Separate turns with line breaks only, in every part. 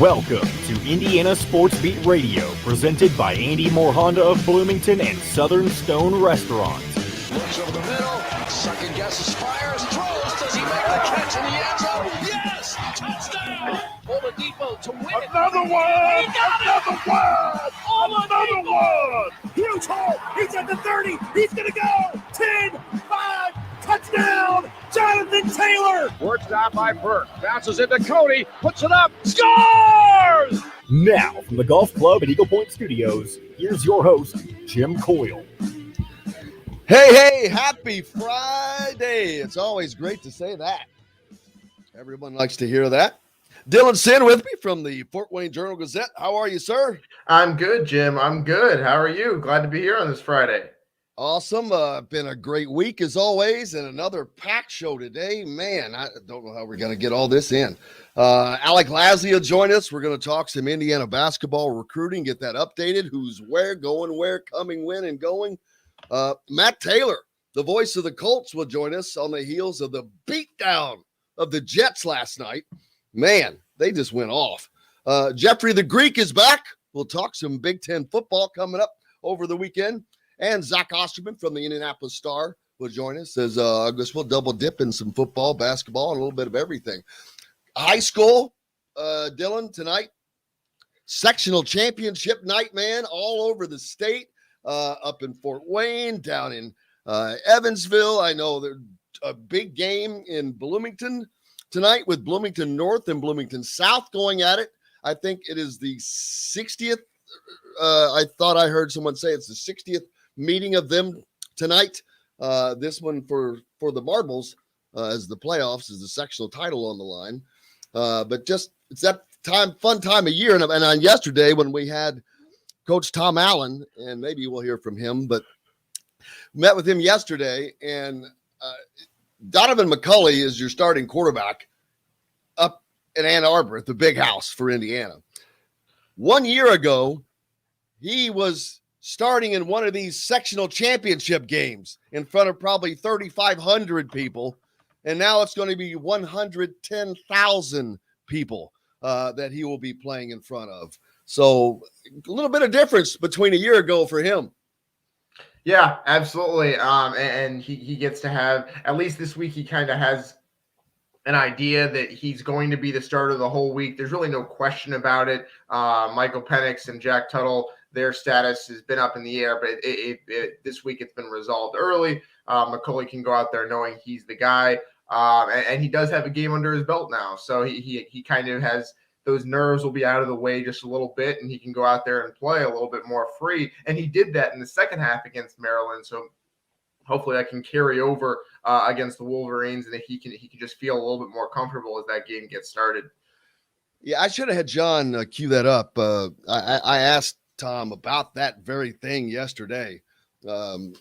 Welcome to Indiana Sports Beat Radio, presented by Andy Moore Honda of Bloomington and Southern Stone Restaurant.
Looks over the middle, second guesses, fires, throws. Does he make the catch in the end zone? Yes! Touchdown! Oladipo to win it.
Another one!
He got
Another
it!
one! Another one! Huge hole! He's at the 30! He's gonna go! 10, 5, touchdown! Jonathan Taylor!
Works down by Burke. Bounces into Cody. Puts it up. Scores!
Now, from the Golf Club at Eagle Point Studios, here's your host, Jim Coyle.
Hey, happy Friday. It's always great to say that. Everyone likes to hear that. Dylan Sinn with me from the Fort Wayne Journal-Gazette. How are you, sir?
I'm good, Jim. I'm good. How are you? Glad to be here on this Friday.
Awesome. Been a great week as always, and another packed show today. Man, I don't know how we're going to get all this in. Alec Lasley will join us. We're going to talk some Indiana basketball recruiting, get that updated. Who's where, going where, coming, when, and going. Matt Taylor, the voice of the Colts, will join us on the heels of the beatdown of the Jets last night. Man, they just went off. Jeffrey the Greek is back. We'll talk some Big Ten football coming up over the weekend. And Zach Osterman from the Indianapolis Star will join us as I guess we'll double dip in some football, basketball, and a little bit of everything. High school, Dylan, tonight, sectional championship night, man, all over the state, up in Fort Wayne, down in Evansville. I know there's a big game in Bloomington tonight with Bloomington North and Bloomington South going at it. I think it is the 60th. I thought I heard someone say it's the 60th meeting of them tonight. This one for the Marbles as the playoffs is the sectional title on the line. But just it's that fun time of year. And on yesterday when we had Coach Tom Allen, and maybe we'll hear from him, but met with him yesterday, and Donovan McCulley is your starting quarterback up in Ann Arbor at the Big House for Indiana. 1 year ago, he was starting in one of these sectional championship games in front of probably 3,500 people, and now it's going to be 110,000 people that he will be playing in front of. So a little bit of difference between a year ago for him.
Yeah, absolutely. And he gets to have, at least this week, he kind of has an idea that he's going to be the starter the whole week. There's really no question about it. Michael Penix and Jack Tuttle, their status has been up in the air, but this week it's been resolved early. McCulley can go out there knowing he's the guy, and he does have a game under his belt now. So he kind of has those nerves will be out of the way just a little bit, and he can go out there and play a little bit more free. And he did that in the second half against Maryland. So hopefully that can carry over against the Wolverines, and that he can just feel a little bit more comfortable as that game gets started.
Yeah, I should have had John cue that up. I asked Tom about that very thing yesterday. I'm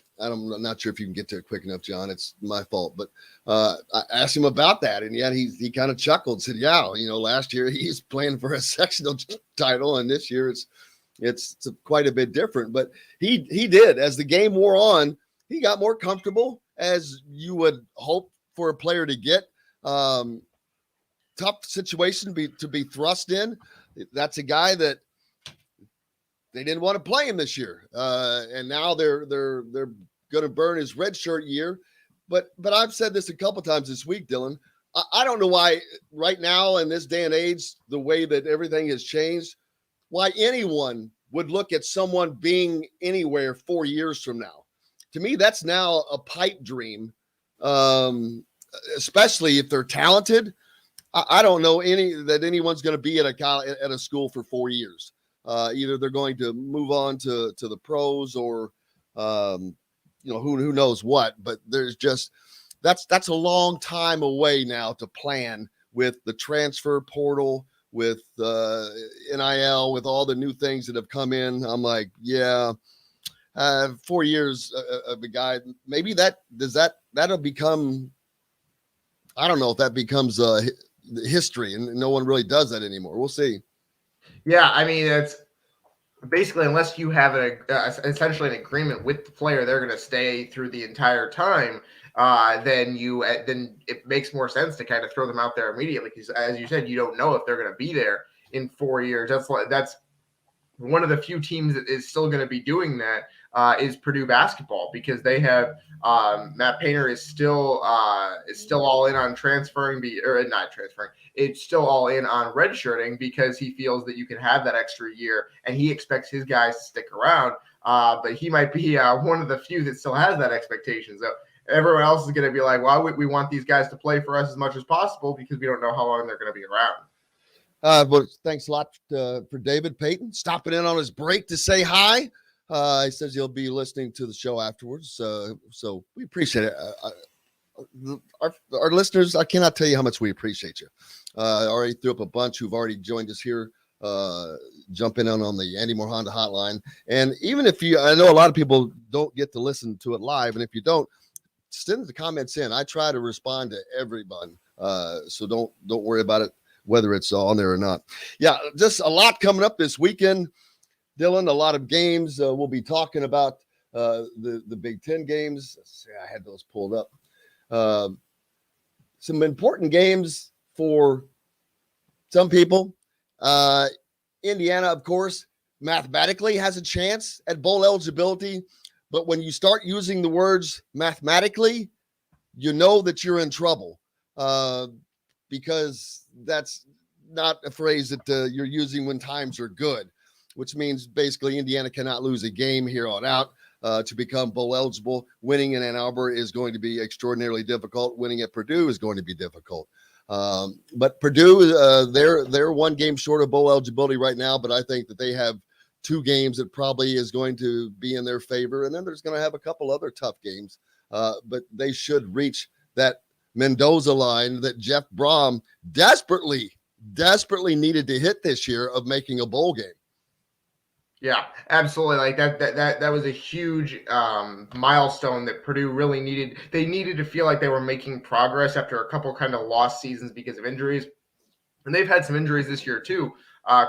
not sure if you can get to it quick enough, John. It's my fault, but I asked him about that, and yet he kind of chuckled, said, "Yeah, last year he's playing for a sectional title, and this year it's quite a bit different." But he did, as the game wore on, he got more comfortable, as you would hope for a player to get. Tough situation to be thrust in. That's a guy that they didn't want to play him this year, and now they're going to burn his redshirt year. But I've said this a couple times this week, Dylan. I don't know why right now in this day and age, the way that everything has changed, why anyone would look at someone being anywhere 4 years from now. To me, that's now a pipe dream, especially if they're talented. I don't know that anyone's going to be at a school for 4 years. Either they're going to move on to the pros or, who knows what. But there's just that's a long time away now to plan with the transfer portal, with NIL, with all the new things that have come in. I'm like, 4 years of a guy. Maybe that'll become. I don't know if that becomes history, and no one really does that anymore. We'll see.
Yeah, I mean, it's basically unless you have essentially an agreement with the player, they're going to stay through the entire time. Then it makes more sense to kind of throw them out there immediately because, as you said, you don't know if they're going to be there in 4 years. That's one of the few teams that is still going to be doing that is Purdue basketball, because they have Matt Painter is still all in on transferring, or not transferring. It's still all in on redshirting because he feels that you can have that extra year, and he expects his guys to stick around. But he might be one of the few that still has that expectation. So everyone else is going to be like, well, we want these guys to play for us as much as possible because we don't know how long they're going to be around.
Well, thanks a lot for David Payton stopping in on his break to say hi. He says he'll be listening to the show afterwards. So we appreciate it. Our listeners, I cannot tell you how much we appreciate you. I already threw up a bunch who've already joined us here, jumping in on the Andy Moore Honda hotline. And even if I know a lot of people don't get to listen to it live. And if you don't, send the comments in. I try to respond to everyone. So don't worry about it, whether it's on there or not. Yeah, just a lot coming up this weekend, Dylan. A lot of games. We'll be talking about the Big Ten games. Let's see, I had those pulled up. Some important games for some people. Indiana, of course, mathematically has a chance at bowl eligibility. But when you start using the words mathematically, you know that you're in trouble. Because that's not a phrase that you're using when times are good, which means basically Indiana cannot lose a game here on out to become bowl eligible. Winning in Ann Arbor is going to be extraordinarily difficult. Winning at Purdue is going to be difficult. But Purdue, they're one game short of bowl eligibility right now, but I think that they have two games that probably is going to be in their favor. And then there's going to have a couple other tough games, but they should reach that Mendoza line that Jeff Brom desperately needed to hit this year of making a bowl game.
Yeah, absolutely. Like that was a huge milestone that Purdue really needed. They needed to feel like they were making progress after a couple kind of lost seasons because of injuries. And they've had some injuries this year too,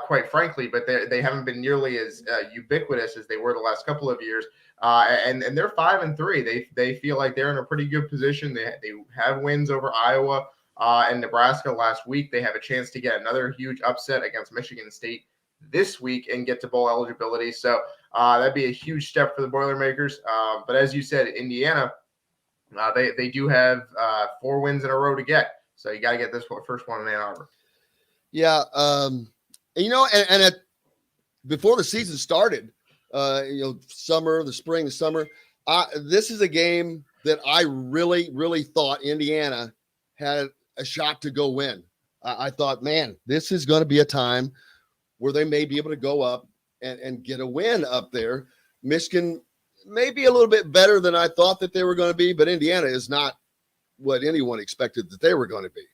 quite frankly, but they haven't been nearly as ubiquitous as they were the last couple of years. And they're 5-3. They feel like they're in a pretty good position. They have wins over Iowa and Nebraska last week. They have a chance to get another huge upset against Michigan State this week and get to bowl eligibility. So that'd be a huge step for the Boilermakers. But as you said, Indiana, they do have 4 wins in a row to get. So you got to get this first one in Ann Arbor.
Yeah. And before the season started, the spring, the summer, this is a game that I really, really thought Indiana had a shot to go win. I thought, man, this is going to be a time where they may be able to go up and get a win up there. Michigan may be a little bit better than I thought that they were going to be, but Indiana is not what anyone expected that they were going to be.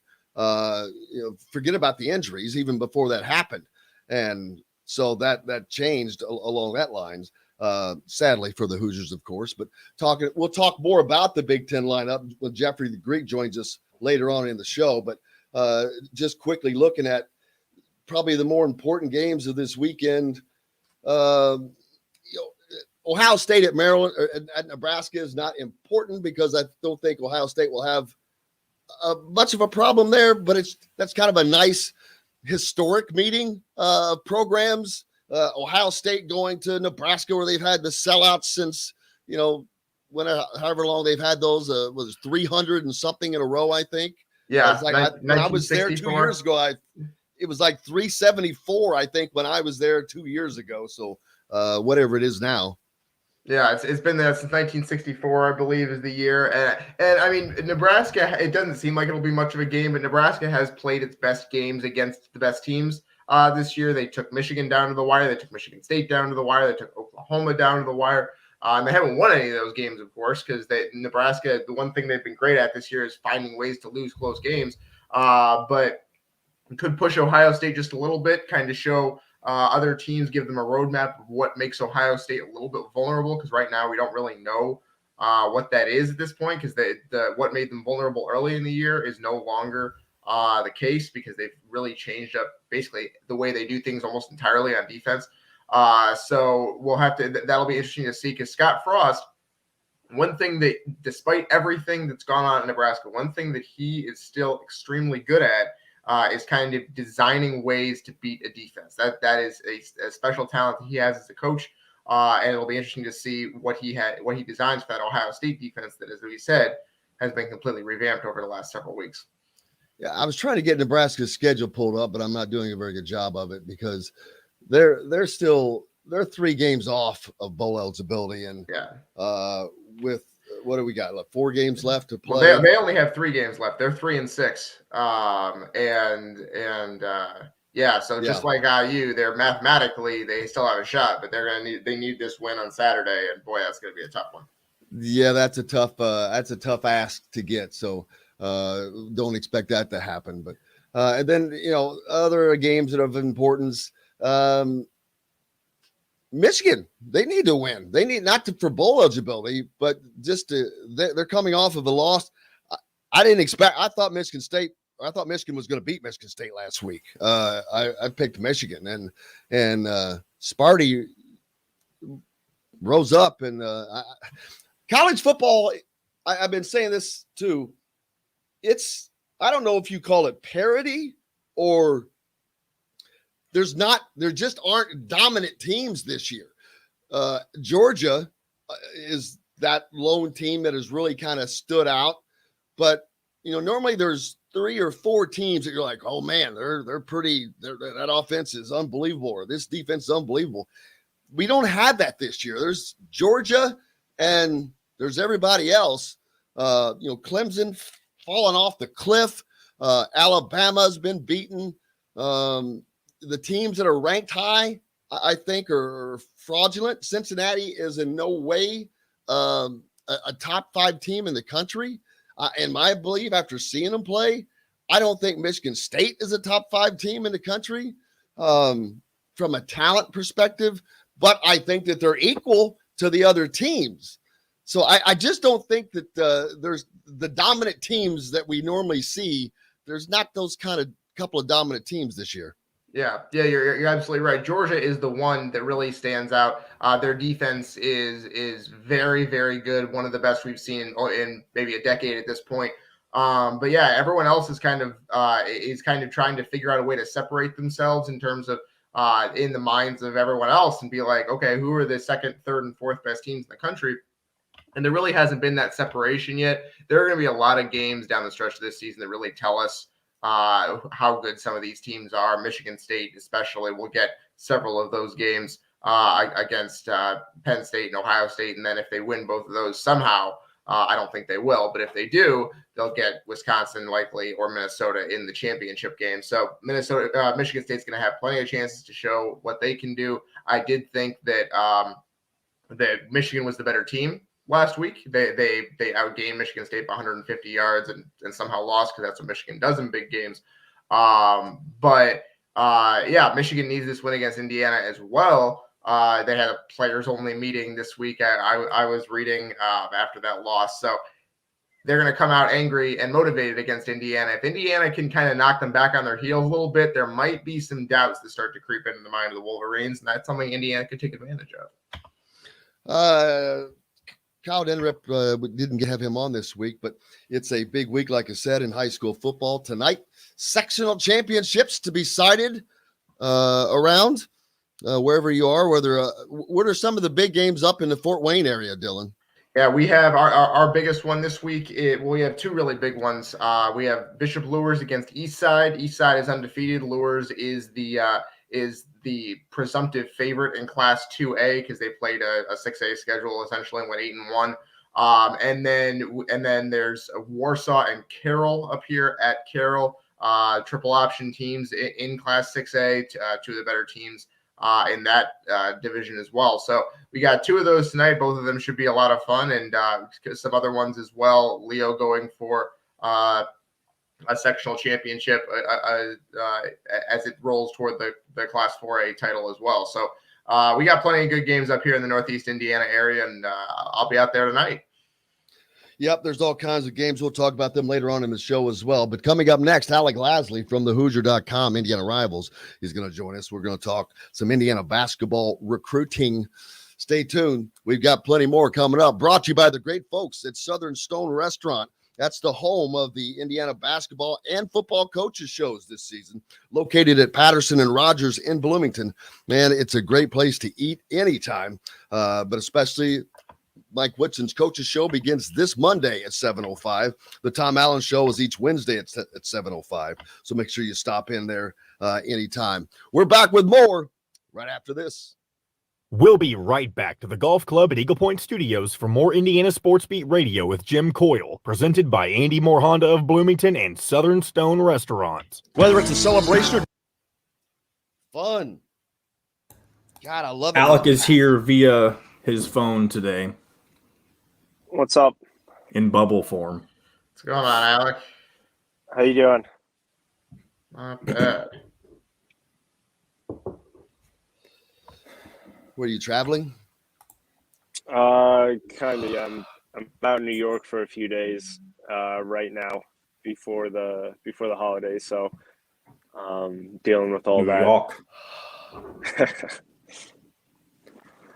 Forget about the injuries even before that happened. And so that changed along that lines, sadly for the Hoosiers, of course. But we'll talk more about the Big Ten lineup when Jeffrey the Greek joins us later on in the show. But just quickly looking at probably the more important games of this weekend, Ohio State at Maryland or at Nebraska is not important because I don't think Ohio State will have much of a problem there. But that's kind of a nice historic meeting programs. Ohio State going to Nebraska where they've had the sellouts since however long they've had those was 300 and something in a row, I think.
Yeah,
when I was there 2 years ago, it was like 374, I think, when I was there 2 years ago. So whatever it is now.
Yeah, it's been there since 1964, I believe, is the year. And I mean, Nebraska, it doesn't seem like it'll be much of a game, but Nebraska has played its best games against the best teams this year. They took Michigan down to the wire. They took Michigan State down to the wire. They took Oklahoma down to the wire. And they haven't won any of those games, of course, because Nebraska, the one thing they've been great at this year is finding ways to lose close games. But could push Ohio State just a little bit, kind of show other teams, give them a roadmap of what makes Ohio State a little bit vulnerable, because right now we don't really know what that is at this point, because what made them vulnerable early in the year is no longer the case, because they've really changed up basically the way they do things almost entirely on defense. So we'll have to, that'll be interesting to see, because Scott Frost, one thing that, despite everything that's gone on in Nebraska, one thing that he is still extremely good at is kind of designing ways to beat a defense. That is a special talent that he has as a coach. And it'll be interesting to see what he designs for that Ohio State defense that, as we said, has been completely revamped over the last several weeks.
Yeah, I was trying to get Nebraska's schedule pulled up, but I'm not doing a very good job of it because they're 3 games off of bowl eligibility, and with what do we got? Like 4 games left to play.
Well, they only have 3 games left. They're 3-6, So just like IU, they're mathematically they still have a shot, but they need this win on Saturday, and boy, that's going to be a tough one.
Yeah, that's a tough ask to get. So don't expect that to happen. But and then other games that are of importance. Michigan, they need to win. They need for bowl eligibility, but they're coming off of a loss. I thought Michigan was going to beat Michigan State last week. I picked Michigan, and Sparty rose up. And college football, I've been saying this too. I don't know if you call it parity or there just aren't dominant teams this year. Georgia is that lone team that has really kind of stood out. But, normally there's 3 or 4 teams that you're like, oh man, that offense is unbelievable, or this defense is unbelievable. We don't have that this year. There's Georgia and there's everybody else. Clemson falling off the cliff. Alabama's been beaten. The teams that are ranked high, I think, are fraudulent. Cincinnati is in no way a top 5 team in the country. In my belief, after seeing them play, I don't think Michigan State is a top 5 team in the country from a talent perspective, but I think that they're equal to the other teams. So I just don't think that there's the dominant teams that we normally see. There's not those kind of couple of dominant teams this year.
Yeah, you're absolutely right. Georgia is the one that really stands out. Their defense is very, very good. One of the best we've seen in maybe a decade at this point. But yeah, everyone else is kind of trying to figure out a way to separate themselves in terms of in the minds of everyone else and be like, okay, who are the 2nd, 3rd, and 4th best teams in the country? And there really hasn't been that separation yet. There are going to be a lot of games down the stretch of this season that really tell us how good some of these teams are. Michigan State especially will get several of those games against Penn State and Ohio State. And then if they win both of those somehow, I don't think they will, but if they do, they'll get Wisconsin likely or Minnesota in the championship game. So Michigan State's going to have plenty of chances to show what they can do. I did think that Michigan was the better team last week. They outgained Michigan State by 150 yards and somehow lost because that's what Michigan does in big games. Michigan needs this win against Indiana as well. They had a players-only meeting this week. I was reading after that loss. So they're going to come out angry and motivated against Indiana. If Indiana can kind of knock them back on their heels a little bit, there might be some doubts that start to creep into the mind of the Wolverines, and that's something Indiana could take advantage
of. Kyle Denrip didn't have him on this week, but it's a big week, like I said, in high school football. Tonight, sectional championships to be cited around wherever you are. What are some of the big games up in the Fort Wayne area, Dylan?
Yeah, we have our biggest one this week. We have 2 really big ones. We have Bishop Luers against Eastside. Eastside is undefeated. Luers is the presumptive favorite in Class 2A because they played a 6A schedule essentially and went 8-1. And then there's Warsaw and Carroll up here at Carroll. Triple option teams in Class 6A, 2 of the better teams in that division as well. So we got 2 of those tonight. Both of them should be a lot of fun, and some other ones as well. Leo going for a sectional championship as it rolls toward the Class 4A title as well. So we got plenty of good games up here in the Northeast Indiana area, and I'll be out there tonight.
Yep, there's all kinds of games. We'll talk about them later on in the show as well. But coming up next, Alec Lasley from the Hoosier.com, Indiana Rivals, is going to join us. We're going to talk some Indiana basketball recruiting. Stay tuned. We've got plenty more coming up. Brought to you by the great folks at Southern Stone Restaurant That's the home of the Indiana basketball and football coaches shows this season, located at Patterson and Rogers in Bloomington. Man, it's a great place to eat anytime, but especially Mike Whitson's coaches show begins this Monday at 7:05. The Tom Allen show is each Wednesday at 7:05. So make sure you stop in there anytime. We're back with more right after this.
We'll be right back to the Golf Club at Eagle Point Studios for more Indiana Sports Beat Radio with Jim Coyle, presented by Andy Moore Honda of Bloomington and Southern Stone Restaurants.
Whether it's a celebration or fun. God, I love it.
Alec is here via his phone today.
What's up?
In bubble form.
What's going on, Alec?
How you doing?
Not bad.
Were you traveling?
Kind of. Yeah. I'm out in New York for a few days right now before the holidays. So dealing with all
New
that.
York.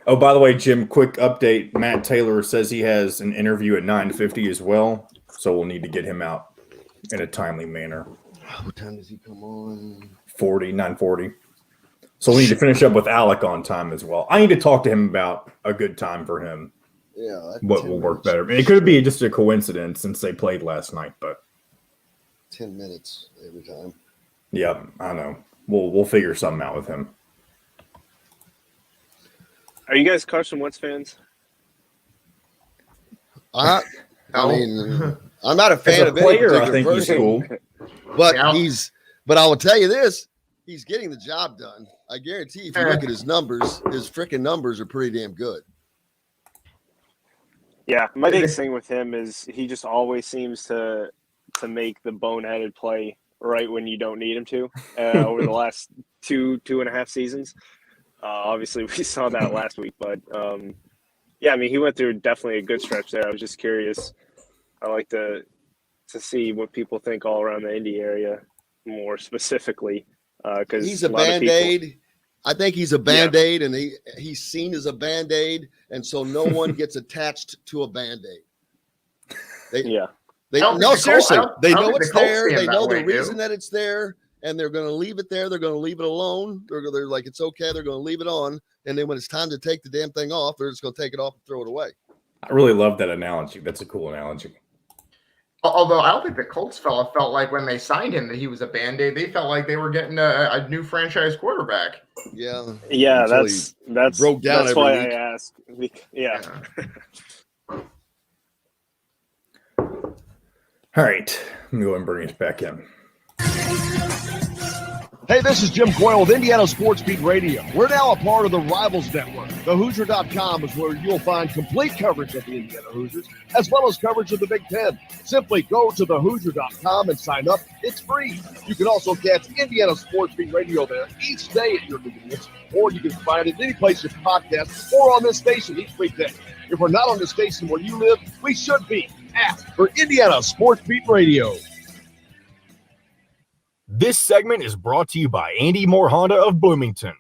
Oh, by the way, Jim, quick update. Matt Taylor says he has an interview at 9:50 as well, so we'll need to get him out in a timely manner.
What time does he come on?
9:40. So we need to finish up with Alec on time as well. I need to talk to him about a good time for him.
Yeah.
What will work better. It could be just a coincidence since they played last night, but
10 minutes every time.
yeah, I know. We'll figure something out with him.
Are you guys Carson Wentz fans?
I mean, I'm not a fan
As a
of any
player, I
particular
think he's
person,
cool.
but
Yeah.
but I will tell you this, he's getting the job done. I guarantee if you look at his numbers, his freaking numbers are pretty damn good.
Yeah, my big thing with him is he just always seems to make the boneheaded play right when you don't need him to. Over the last two and a half seasons, obviously we saw that last week. But yeah, I mean he went through definitely a good stretch there. I was just curious. I like to see what people think all around the Indy area more specifically because
He's a Band-Aid. I think he's a Band-Aid, and he's seen as a Band-Aid, and so no one gets attached to a Band-Aid. Seriously. They know it's there. They know the reason that it's there, and they're going to leave it there. They're going to leave it alone. They're like, it's okay. They're going to leave it on, and then when it's time to take the damn thing off, they're just going to take it off and throw it away.
I really love that analogy. That's a cool analogy.
Although I don't think the Colts felt like when they signed him that he was a Band-Aid. They felt like they were getting a new franchise quarterback.
Yeah.
Yeah, that's
broke down.
That's why I asked. Yeah.
All right. I'm going to go and bring us back in.
Hey, this is Jim Coyle with Indiana Sports Beat Radio. We're now a part of the Rivals Network. TheHoosier.com is where you'll find complete coverage of the Indiana Hoosiers, as well as coverage of the Big Ten. Simply go to TheHoosier.com and sign up. It's free. You can also catch Indiana Sports Beat Radio there each day at your convenience, or you can find it any place with podcasts or on this station each weekday. If we're not on the station where you live, we should be. Ask for Indiana Sports Beat Radio.
This segment is brought to you by Andy Moore Honda of Bloomington.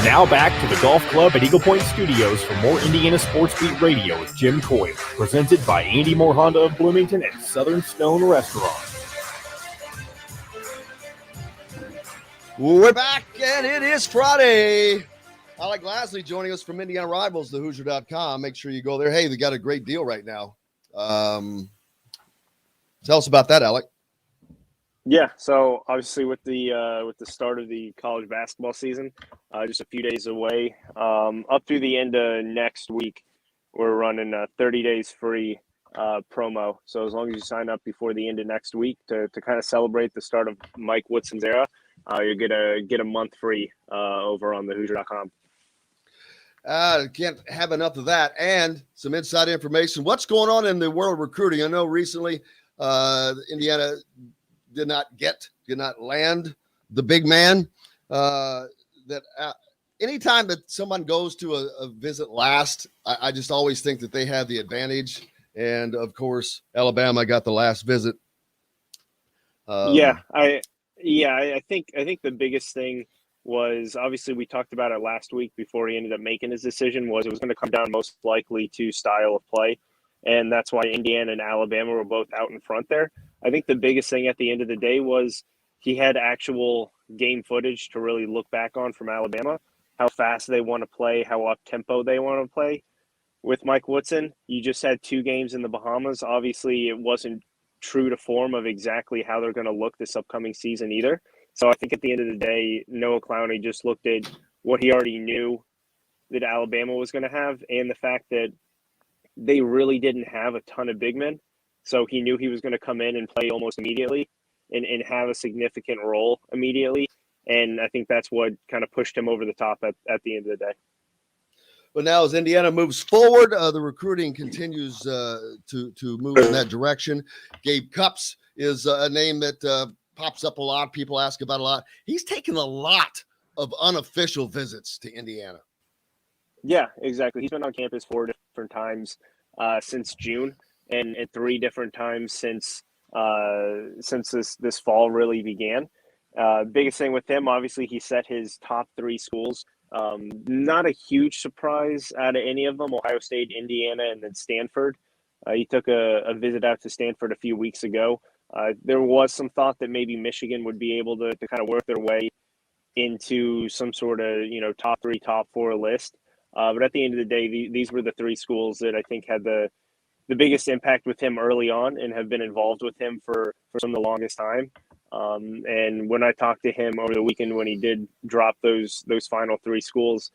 Now back to the Golf Club at Eagle Point Studios for more Indiana Sports Beat Radio with Jim Coyle, presented by Andy Moore Honda of Bloomington and Southern Stone Restaurant.
We're back, and it is Friday. Alec Lasley joining us from Indiana Rivals, TheHoosier.com. Make sure you go there. Hey, they got a great deal right now. Tell us about that, Alec.
Yeah, so obviously with the start of the college basketball season, just a few days away, up through the end of next week, we're running a 30 days free promo. So as long as you sign up before the end of next week to kind of celebrate the start of Mike Woodson's era, you're gonna get a month free over on thehoosier.com.
Can't have enough of that, and some inside information. What's going on in the world of recruiting? I know recently Indiana did not land the big man. Anytime that someone goes to a visit last, I just always think that they have the advantage. And of course, Alabama got the last visit.
I think the biggest thing was, obviously we talked about it last week before he ended up making his decision, was it was going to come down most likely to style of play. and that's why Indiana and Alabama were both out in front there. I think the biggest thing at the end of the day was he had actual game footage to really look back on from Alabama, how fast they want to play, how up-tempo they want to play. With Mike Woodson, you just had 2 games in the Bahamas. Obviously, it wasn't true to form of exactly how they're going to look this upcoming season either. So I think at the end of the day, Noah Clowney just looked at what he already knew that Alabama was going to have and the fact that they really didn't have a ton of big men. So he knew he was going to come in and play almost immediately and have a significant role immediately. And I think that's what kind of pushed him over the top at the end of the day.
But now as Indiana moves forward, the recruiting continues to move in that direction. Gabe Cupps is a name that pops up a lot. People ask about a lot. He's taken a lot of unofficial visits to Indiana.
Yeah, exactly. He's been on campus 4 different times since June and 3 different times since this fall really began. Biggest thing with him, obviously, he set his top 3 schools. Not a huge surprise out of any of them, Ohio State, Indiana, and then Stanford. He took a visit out to Stanford a few weeks ago. There was some thought that maybe Michigan would be able to kind of work their way into some sort of, top 3, top 4 list. But at the end of the day, these were the 3 schools that I think had the biggest impact with him early on and have been involved with him for some of the longest time. And when I talked to him over the weekend when he did drop those final 3 schools,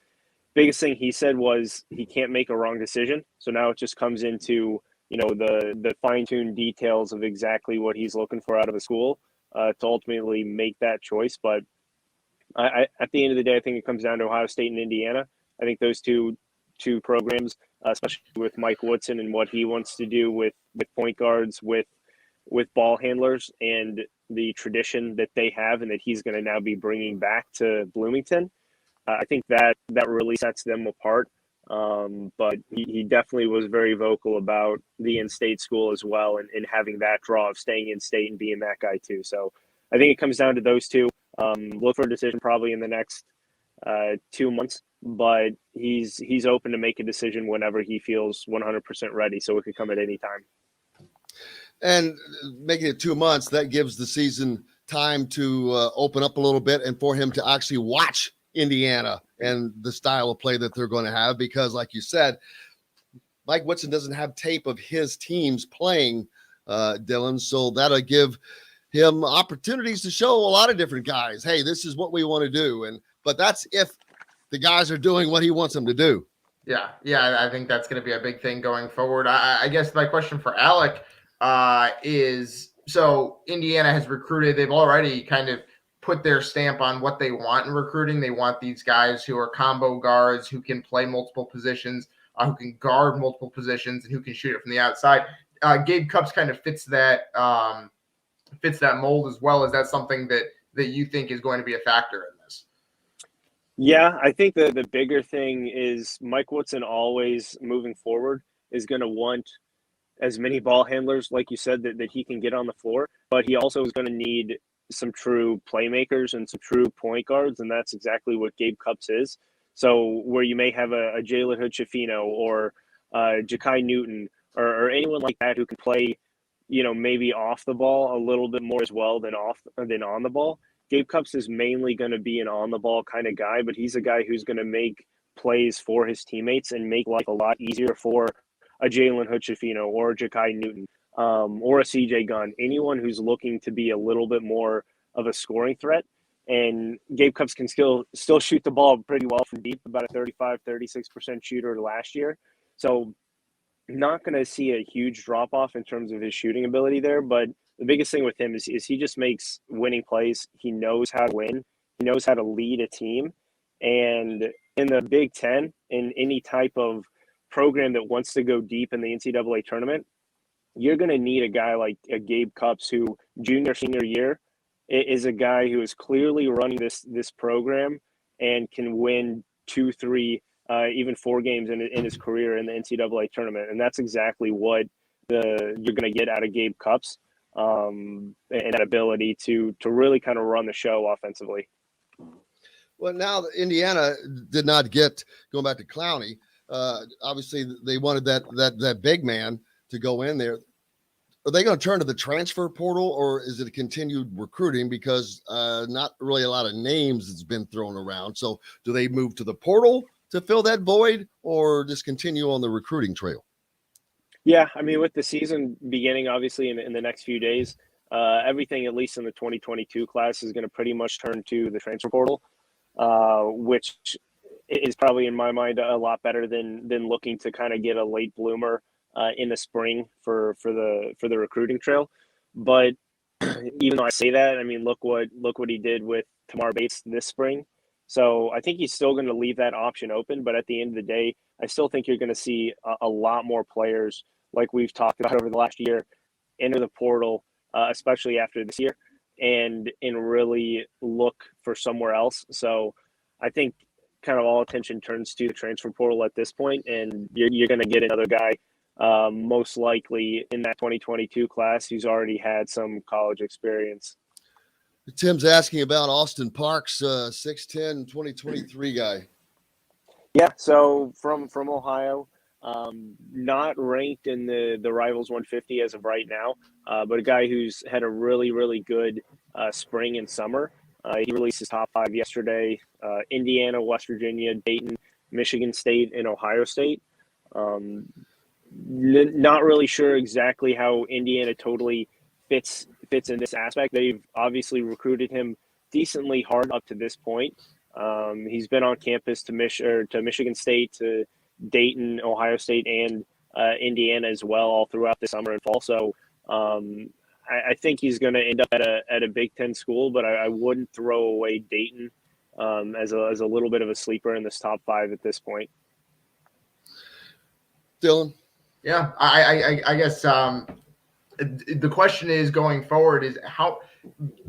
biggest thing he said was he can't make a wrong decision. So now it just comes into, the fine-tuned details of exactly what he's looking for out of a school to ultimately make that choice. But at the end of the day, I think it comes down to Ohio State and Indiana. I think those two programs, especially with Mike Woodson and what he wants to do with point guards, with ball handlers, and the tradition that they have and that he's going to now be bringing back to Bloomington. I think that really sets them apart. But he definitely was very vocal about the in-state school as well and having that draw of staying in-state and being that guy too. So I think it comes down to those two. Look for a decision probably in the next 2 months, but he's open to make a decision whenever he feels 100% ready. So it could come at any time.
And making it 2 months, that gives the season time to open up a little bit and for him to actually watch Indiana and the style of play that they're going to have. Because like you said, Mike Woodson doesn't have tape of his teams playing, Dylan. So that'll give him opportunities to show a lot of different guys, hey, this is what we want to do. But that's if the guys are doing what he wants them to do.
Yeah, I think that's going to be a big thing going forward. I guess my question for Alec is, so Indiana has recruited, they've already kind of put their stamp on what they want in recruiting. They want these guys who are combo guards, who can play multiple positions, who can guard multiple positions, and who can shoot it from the outside. Gabe Cupps kind of fits that mold as well. Is that something that you think is going to be a factor in this?
Yeah, I think the bigger thing is Mike Woodson always moving forward is going to want as many ball handlers, like you said, that he can get on the floor, but he also is going to need some true playmakers and some true point guards, and that's exactly what Gabe Cupps is. So where you may have a Jalen Hood-Schifino or Ja'Kai Newton or anyone like that who can play, maybe off the ball a little bit more as well than on the ball. Gabe Cupps is mainly going to be an on-the-ball kind of guy, but he's a guy who's going to make plays for his teammates and make life a lot easier for a Jalen Hood-Schifino or a Ja'Kai Newton or a CJ Gunn, anyone who's looking to be a little bit more of a scoring threat. And Gabe Cupps can still shoot the ball pretty well from deep, about a 35-36% shooter last year. So not going to see a huge drop-off in terms of his shooting ability there, but the biggest thing with him is he just makes winning plays. He knows how to win. He knows how to lead a team. And in the Big Ten, in any type of program that wants to go deep in the NCAA tournament, you're going to need a guy like a Gabe Cupps who senior year is a guy who is clearly running this program and can win 2, 3, even 4 games in his career in the NCAA tournament. And that's exactly what you're going to get out of Gabe Cupps. And that ability to really kind of run the show offensively.
Well, now Indiana did not get, going back to Clowney, obviously they wanted that big man, to go in there. Are they going to turn to the transfer portal, or is it a continued recruiting? Because not really a lot of names that's been thrown around. So do they move to the portal to fill that void, or just continue on the recruiting trail?
Yeah, I mean, with the season beginning, obviously, in the next few days, everything, at least in the 2022 class, is going to pretty much turn to the transfer portal, which is probably, in my mind, a lot better than looking to kind of get a late bloomer in the spring for the recruiting trail. But even though I say that, I mean, look what he did with Tamar Bates this spring. So I think he's still going to leave that option open. But at the end of the day, I still think you're going to see a lot more players, like we've talked about over the last year, enter the portal, especially after this year, and really look for somewhere else. So I think kind of all attention turns to the transfer portal at this point, and you're going to get another guy, most likely in that 2022 class, who's already had some college experience.
Tim's asking about Austin Parks, 6'10", 2023 guy.
Yeah, so from Ohio, not ranked in the Rivals 150 as of right now, but a guy who's had a really, really good spring and summer. He released his top 5 yesterday: Indiana, West Virginia, Dayton, Michigan State, and Ohio State. Not really sure exactly how Indiana totally fits in this aspect. They've obviously recruited him decently hard up to this point. He's been on campus to Michigan State, to Dayton, Ohio State, and Indiana as well, all throughout the summer and fall. So I think he's going to end up at a Big Ten school, but I wouldn't throw away Dayton as a little bit of a sleeper in this top 5 at this point.
Dylan?
Yeah, I guess the question is going forward is how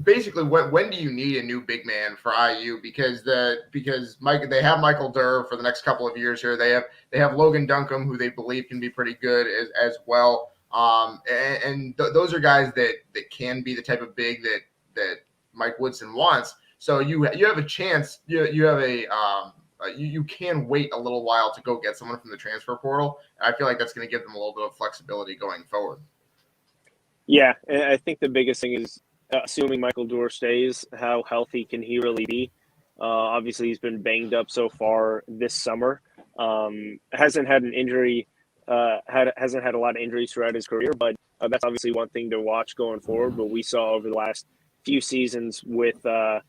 basically when do you need a new big man for IU, because they have Michael Durr for the next couple of years here. They have Logan Duncombe, who they believe can be pretty good as well. Those are guys that can be the type of big that Mike Woodson wants. So you have a chance. You have a you can wait a little while to go get someone from the transfer portal. And I feel like that's going to give them a little bit of flexibility going forward.
Yeah, and I think the biggest thing is assuming Michael Durr stays, how healthy can he really be? Obviously, he's been banged up so far this summer. Hasn't had an injury. Hasn't had a lot of injuries throughout his career, but that's obviously one thing to watch going forward. But we saw over the last few seasons with the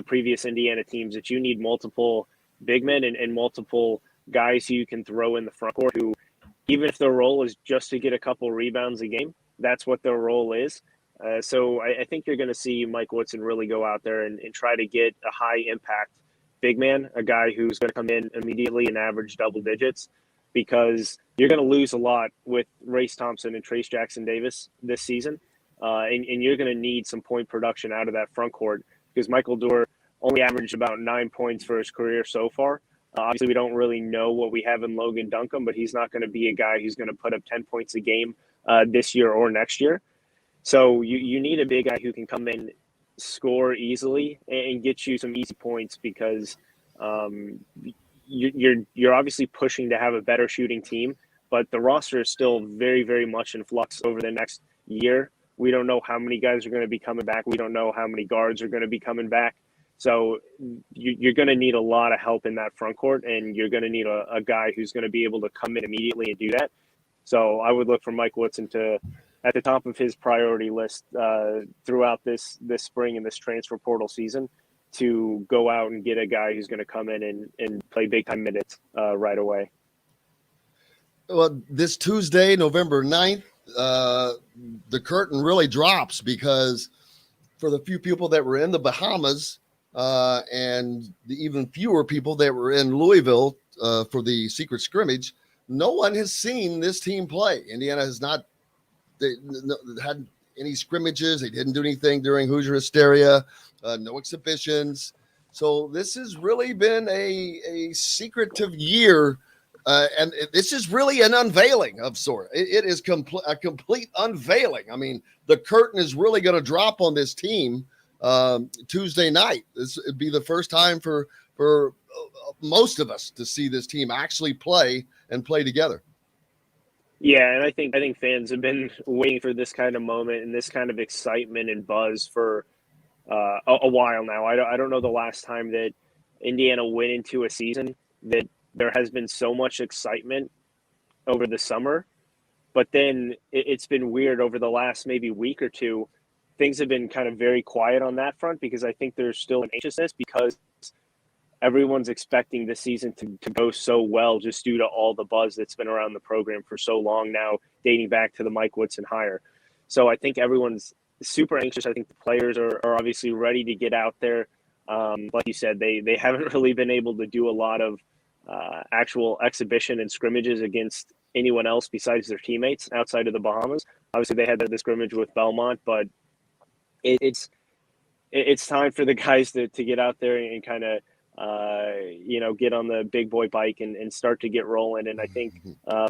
previous Indiana teams that you need multiple big men and multiple guys who you can throw in the front court who, even if their role is just to get a couple rebounds a game, that's what their role is. So I think you're going to see Mike Woodson really go out there and try to get a high-impact big man, a guy who's going to come in immediately and average double digits, because you're going to lose a lot with Race Thompson and Trace Jackson Davis this season, and you're going to need some point production out of that front court, because Michael Durr only averaged about 9 points for his career so far. Obviously, we don't really know what we have in Logan Duncombe, but he's not going to be a guy who's going to put up 10 points a game this year or next year. So you need a big guy who can come in, score easily, and get you some easy points, because you're obviously pushing to have a better shooting team, but the roster is still very, very much in flux over the next year. We don't know how many guys are going to be coming back. We don't know how many guards are going to be coming back. So you're going to need a lot of help in that front court, and you're going to need a guy who's going to be able to come in immediately and do that. So I would look for Mike Woodson to, at the top of his priority list throughout this spring and this transfer portal season, to go out and get a guy who's going to come in and play big-time minutes right away.
Well, this Tuesday, November 9th, the curtain really drops, because for the few people that were in the Bahamas and the even fewer people that were in Louisville for the secret scrimmage, no one has seen this team play. Indiana has not had any scrimmages. They didn't do anything during Hoosier Hysteria, no exhibitions. So this has really been a secretive year. And this is really an unveiling of sort. It is a complete unveiling. I mean, the curtain is really going to drop on this team Tuesday night. This would be the first time for most of us to see this team actually play and play together.
Yeah, and I think fans have been waiting for this kind of moment and this kind of excitement and buzz for a while now. I don't know the last time that Indiana went into a season that there has been so much excitement over the summer, but then it's been weird over the last maybe week or two. Things have been kind of very quiet on that front because I think there's still an anxiousness because everyone's expecting the season to go so well just due to all the buzz that's been around the program for so long now, dating back to the Mike Woodson hire. So I think everyone's super anxious. I think the players are obviously ready to get out there. Like you said, they haven't really been able to do a lot of actual exhibition and scrimmages against anyone else besides their teammates outside of the Bahamas. Obviously, they had the scrimmage with Belmont, but it's time for the guys to get out there and kind of get on the big boy bike and start to get rolling. And I think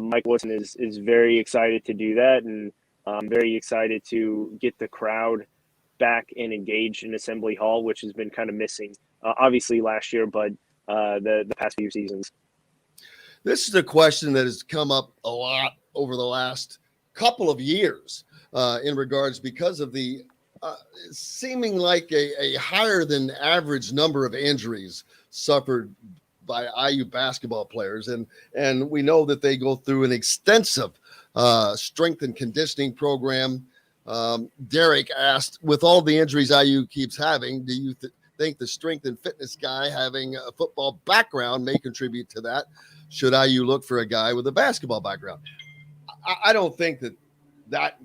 Mike Woodson is very excited to do that, and very excited to get the crowd back and engaged in Assembly Hall, which has been kind of missing, obviously last year, but the past few seasons.
This is a question that has come up a lot over the last couple of years in regards because of the seeming like a higher than average number of injuries suffered by IU basketball players. And we know that they go through an extensive strength and conditioning program. Derek asked, with all the injuries IU keeps having, do you think the strength and fitness guy having a football background may contribute to that? Should IU look for a guy with a basketball background? I don't think that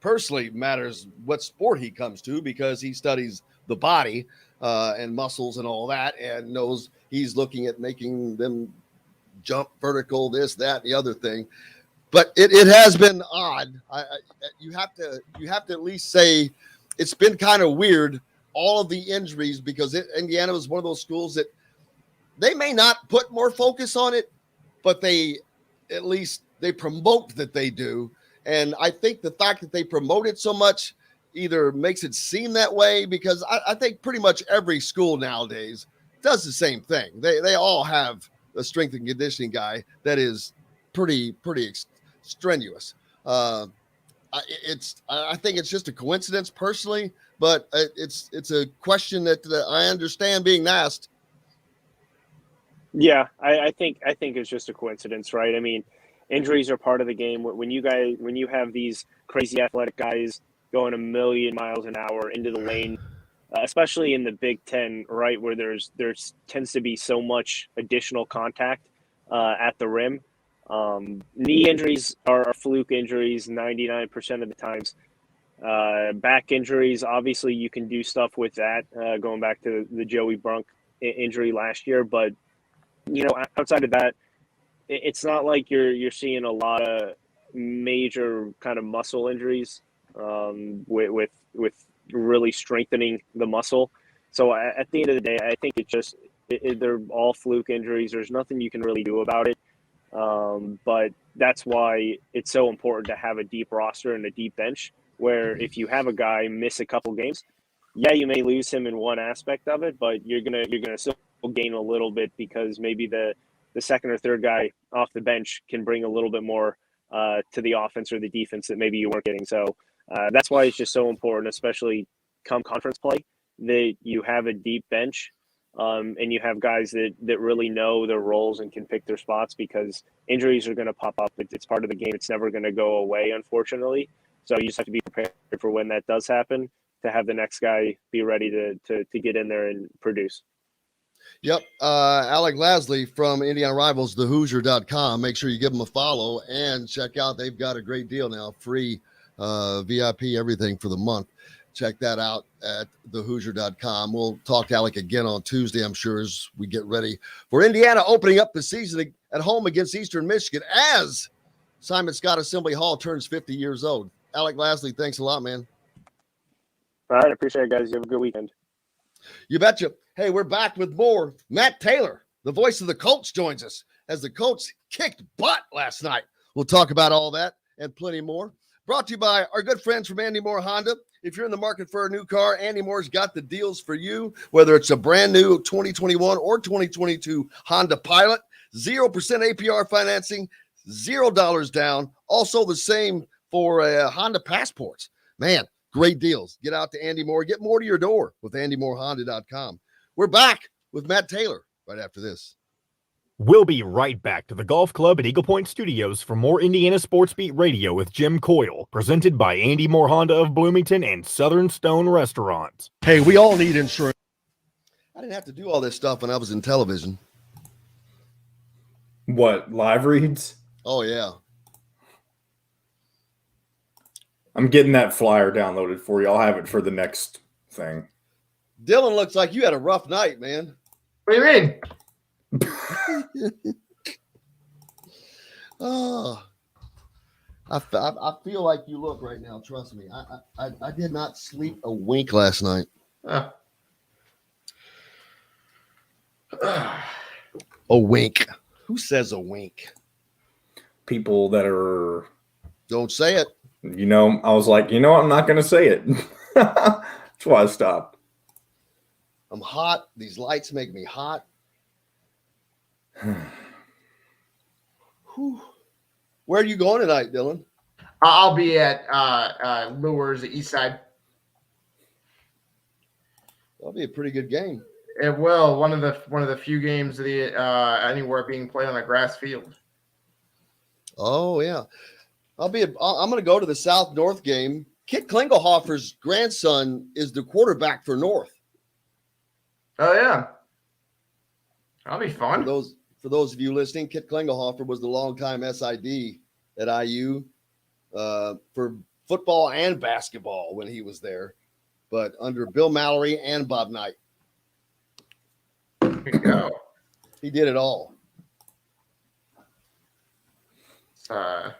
personally matters what sport he comes to, because he studies the body and muscles and all that, and knows he's looking at making them jump vertical, this, that, the other thing. But it has been odd. You have to at least say it's been kind of weird, all of the injuries, because Indiana was one of those schools that they may not put more focus on it, but they promote that they do. And I think the fact that they promote it so much either makes it seem that way, because I think pretty much every school nowadays does the same thing. They all have a strength and conditioning guy that is pretty strenuous. I think it's just a coincidence personally, but it's a question that I understand being asked.
Yeah, I think it's just a coincidence, right? I mean, injuries are part of the game. When you have these crazy athletic guys going a million miles an hour into the lane, especially in the Big Ten, right, where there's tends to be so much additional contact at the rim. Knee injuries are fluke injuries 99% of the times. Back injuries, obviously, you can do stuff with that. Going back to the Joey Brunk injury last year, but outside of that, it's not like you're seeing a lot of major kind of muscle injuries with really strengthening the muscle. So at the end of the day, I think they're all fluke injuries. There's nothing you can really do about it. But that's why it's so important to have a deep roster and a deep bench, where if you have a guy miss a couple games, yeah, you may lose him in one aspect of it, but you're gonna still gain a little bit, because maybe the second or third guy off the bench can bring a little bit more to the offense or the defense that maybe you weren't getting. So that's why it's just so important, especially come conference play, that you have a deep bench and you have guys that really know their roles and can pick their spots, because injuries are going to pop up. It's part of the game. It's never going to go away, unfortunately. So you just have to be prepared for when that does happen, to have the next guy be ready to get in there and produce.
Yep. Alec Lasley from Indiana Rivals, thehoosier.com. Make sure you give them a follow and check out. They've got a great deal now, free VIP, everything for the month. Check that out at thehoosier.com. We'll talk to Alec again on Tuesday, I'm sure, as we get ready for Indiana opening up the season at home against Eastern Michigan as Simon Scott Assembly Hall turns 50 years old. Alec Lasley, thanks a lot, man.
All right. I appreciate it, guys. You have a good weekend.
You betcha. Hey, we're back with more. Matt Taylor, the voice of the Colts, joins us as the Colts kicked butt last night. We'll talk about all that and plenty more. Brought to you by our good friends from Andy Moore Honda. If you're in the market for a new car, Andy Moore's got the deals for you, whether it's a brand new 2021 or 2022 Honda Pilot, 0% APR financing, $0 down. Also the same for Honda passports. Man, great deals. Get out to Andy Moore. Get more to your door with AndyMooreHonda.com. We're back with Matt Taylor right after this.
We'll be right back to the golf club at Eagle Point Studios for more Indiana Sports Beat Radio with Jim Coyle, presented by Andy Moore Honda of Bloomington and Southern Stone Restaurant.
Hey, we all need insurance.
I didn't have to do all this stuff when I was in television.
What, live reads?
Oh, yeah.
I'm getting that flyer downloaded for you. I'll have it for the next thing.
Dylan, looks like you had a rough night, man.
What do you mean?
Oh, I feel like you look right now. Trust me. I did not sleep a wink last night. A wink. Who says a wink?
People that are.
Don't say it.
You know, I was like, I'm not going to say it. That's why I stopped.
I'm hot. These lights make me hot. Where are you going tonight, Dylan?
I'll be at Lures, the East Side.
That'll be a pretty good game.
It will. One of the few games of the anywhere being played on a grass field.
Oh yeah, I'm going to go to the South North game. Kit Klingelhofer's grandson is the quarterback for North.
Oh yeah, that'll be fun.
For those of you listening, Kit Klingelhofer was the longtime SID at IU for football and basketball when he was there, but under Bill Mallory and Bob Knight.
There you go.
He did it all.
I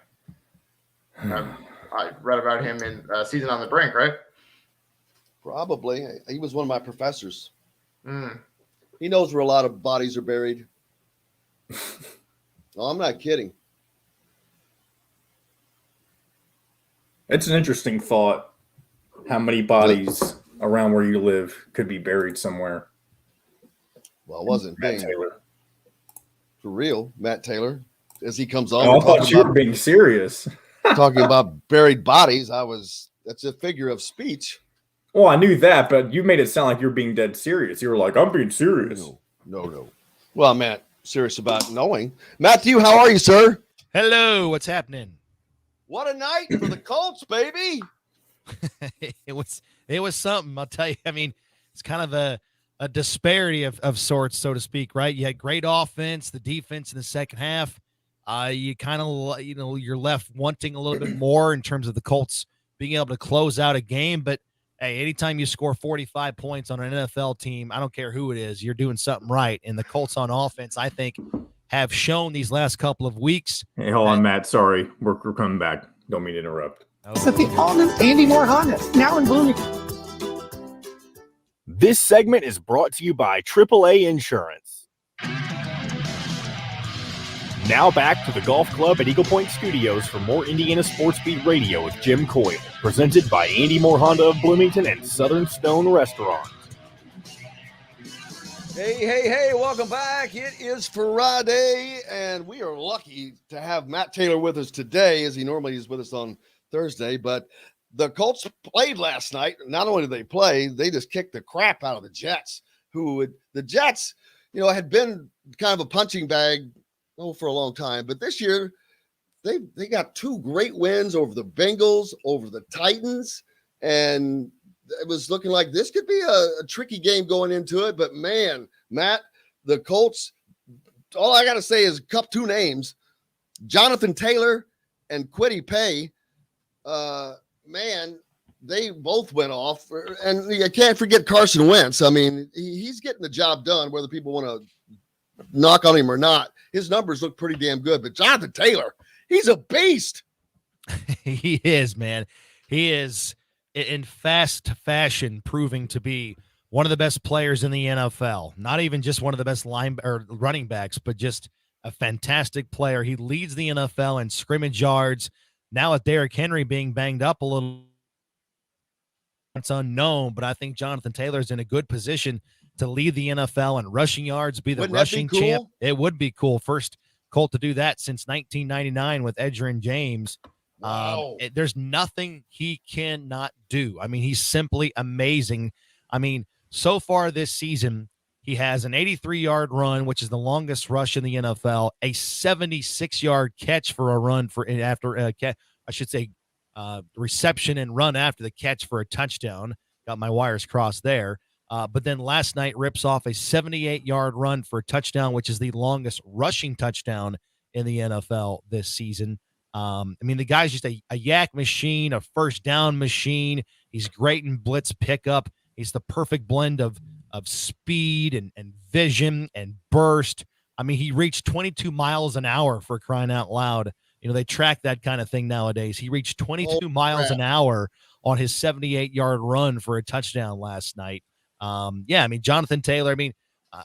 read about him in Season on the Brink, right?
Probably. He was one of my professors.
Mm.
He knows where a lot of bodies are buried. No, I'm not kidding.
It's an interesting thought. How many bodies around where you live could be buried somewhere?
Well, it wasn't
Matt
being
Taylor.
For real, Matt Taylor. As he comes on,
Oh, I thought you were being serious.
talking about buried bodies. That's a figure of speech.
Well, I knew that, but you made it sound like you're being dead serious. You were like, I'm being serious.
No. Well, Matt, serious about knowing. Matthew, how are you, sir?
Hello, what's happening?
What a night for the Colts, baby.
It was something, I'll tell you. I mean, it's kind of a disparity of sorts, so to speak, right? You had great offense, the defense in the second half. You kind of, you're left wanting a little bit more in terms of the Colts being able to close out a game. But, hey, anytime you score 45 points on an NFL team, I don't care who it is, you're doing something right. And the Colts on offense, I think, have shown these last couple of weeks.
Hey, hold on, Matt. Sorry. We're coming back. Don't mean to interrupt.
It's at the all-new Andy Moore Honda, now in Bloomington.
This segment is brought to you by AAA Insurance. Now back to the golf club at Eagle Point Studios for more Indiana Sports Beat Radio with Jim Coyle, presented by Andy Moore Honda of Bloomington and Southern Stone Restaurant.
Hey, welcome back. It is Friday, and we are lucky to have Matt Taylor with us today, as he normally is with us on Thursday. But the Colts played last night. Not only did they play, they just kicked the crap out of the Jets, the Jets, had been kind of a punching bag for a long time. But this year, they got two great wins over the Bengals, over the Titans, and it was looking like this could be a tricky game going into it. But, man, Matt, the Colts, all I got to say is two names, Jonathan Taylor and Kwity Paye. Man, they both went off. And you can't forget Carson Wentz. I mean, he's getting the job done, whether people want to knock on him or not. His numbers look pretty damn good. But Jonathan Taylor, he's a beast.
He is, man. He is, in fast fashion, proving to be one of the best players in the NFL. Not even just one of the best running backs, but just a fantastic player. He leads the NFL in scrimmage yards. Now with Derrick Henry being banged up a little, it's unknown, but I think Jonathan Taylor's in a good position to lead the NFL in rushing yards, be the rushing champ. It would be cool. First Colt to do that since 1999 with Edgerrin James.
Wow.
There's nothing he cannot do. I mean, he's simply amazing. I mean, so far this season, he has an 83-yard run, which is the longest rush in the NFL, a 76-yard catch for a run reception and run after the catch for a touchdown. Got my wires crossed there. But then last night rips off a 78-yard run for a touchdown, which is the longest rushing touchdown in the NFL this season. I mean, the guy's just a yak machine, a first down machine. He's great in blitz pickup. He's the perfect blend of speed and vision and burst. I mean, he reached 22 miles an hour, for crying out loud. You know, they track that kind of thing nowadays. He reached 22 miles an hour on his 78-yard run for a touchdown last night. I mean, Jonathan Taylor,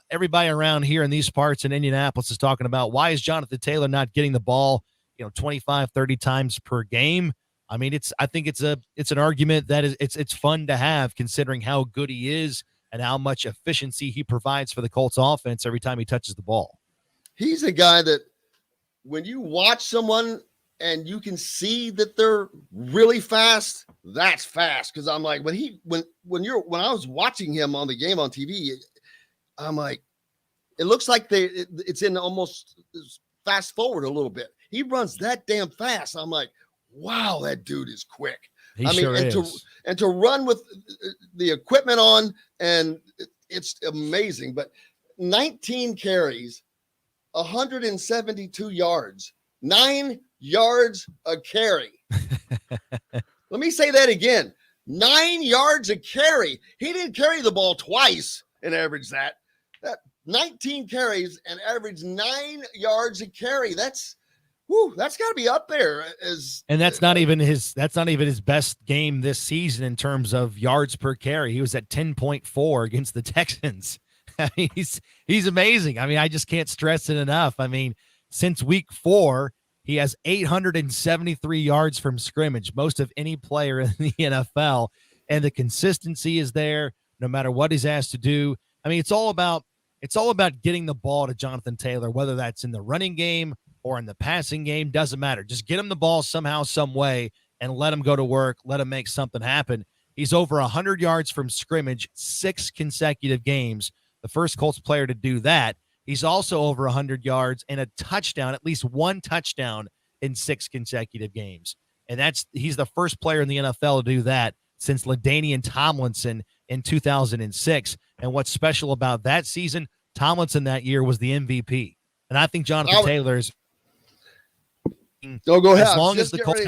everybody around here in these parts in Indianapolis is talking about, why is Jonathan Taylor not getting the ball, 25, 30 times per game? I mean, I think it's an argument that it's fun to have, considering how good he is and how much efficiency he provides for the Colts offense every time he touches the ball. He's
a guy that when you watch someone and you can see that they're really fast, that's fast. Because I'm like, when I was watching him on the game on TV, I'm like, it looks like it's in almost fast forward a little bit. He runs that damn fast. I'm like, wow, that dude is quick. To run with the equipment on, and it's amazing. But 19 carries, 172 yards, 9 yards a carry. Let me say that again. 9 yards a carry. He didn't carry the ball twice and average that. 19 carries and average 9 yards a carry. That's got to be up there.
And that's not even his best game this season in terms of yards per carry. He was at 10.4 against the Texans. I mean, he's amazing. I mean, I just can't stress it enough. I mean, since week 4, he has 873 yards from scrimmage, most of any player in the NFL, and the consistency is there no matter what he's asked to do. I mean, it's all about getting the ball to Jonathan Taylor, whether that's in the running game or in the passing game, doesn't matter. Just get him the ball somehow, some way, and let him go to work, let him make something happen. He's over 100 yards from scrimmage, 6 consecutive games. The first Colts player to do that. He's also over 100 yards and a touchdown, at least one touchdown in 6 consecutive games. And he's the first player in the NFL to do that since LaDainian Tomlinson in 2006. And what's special about that season, Tomlinson that year was the MVP. And I think Jonathan Taylor's
go ahead.
As long as the Colts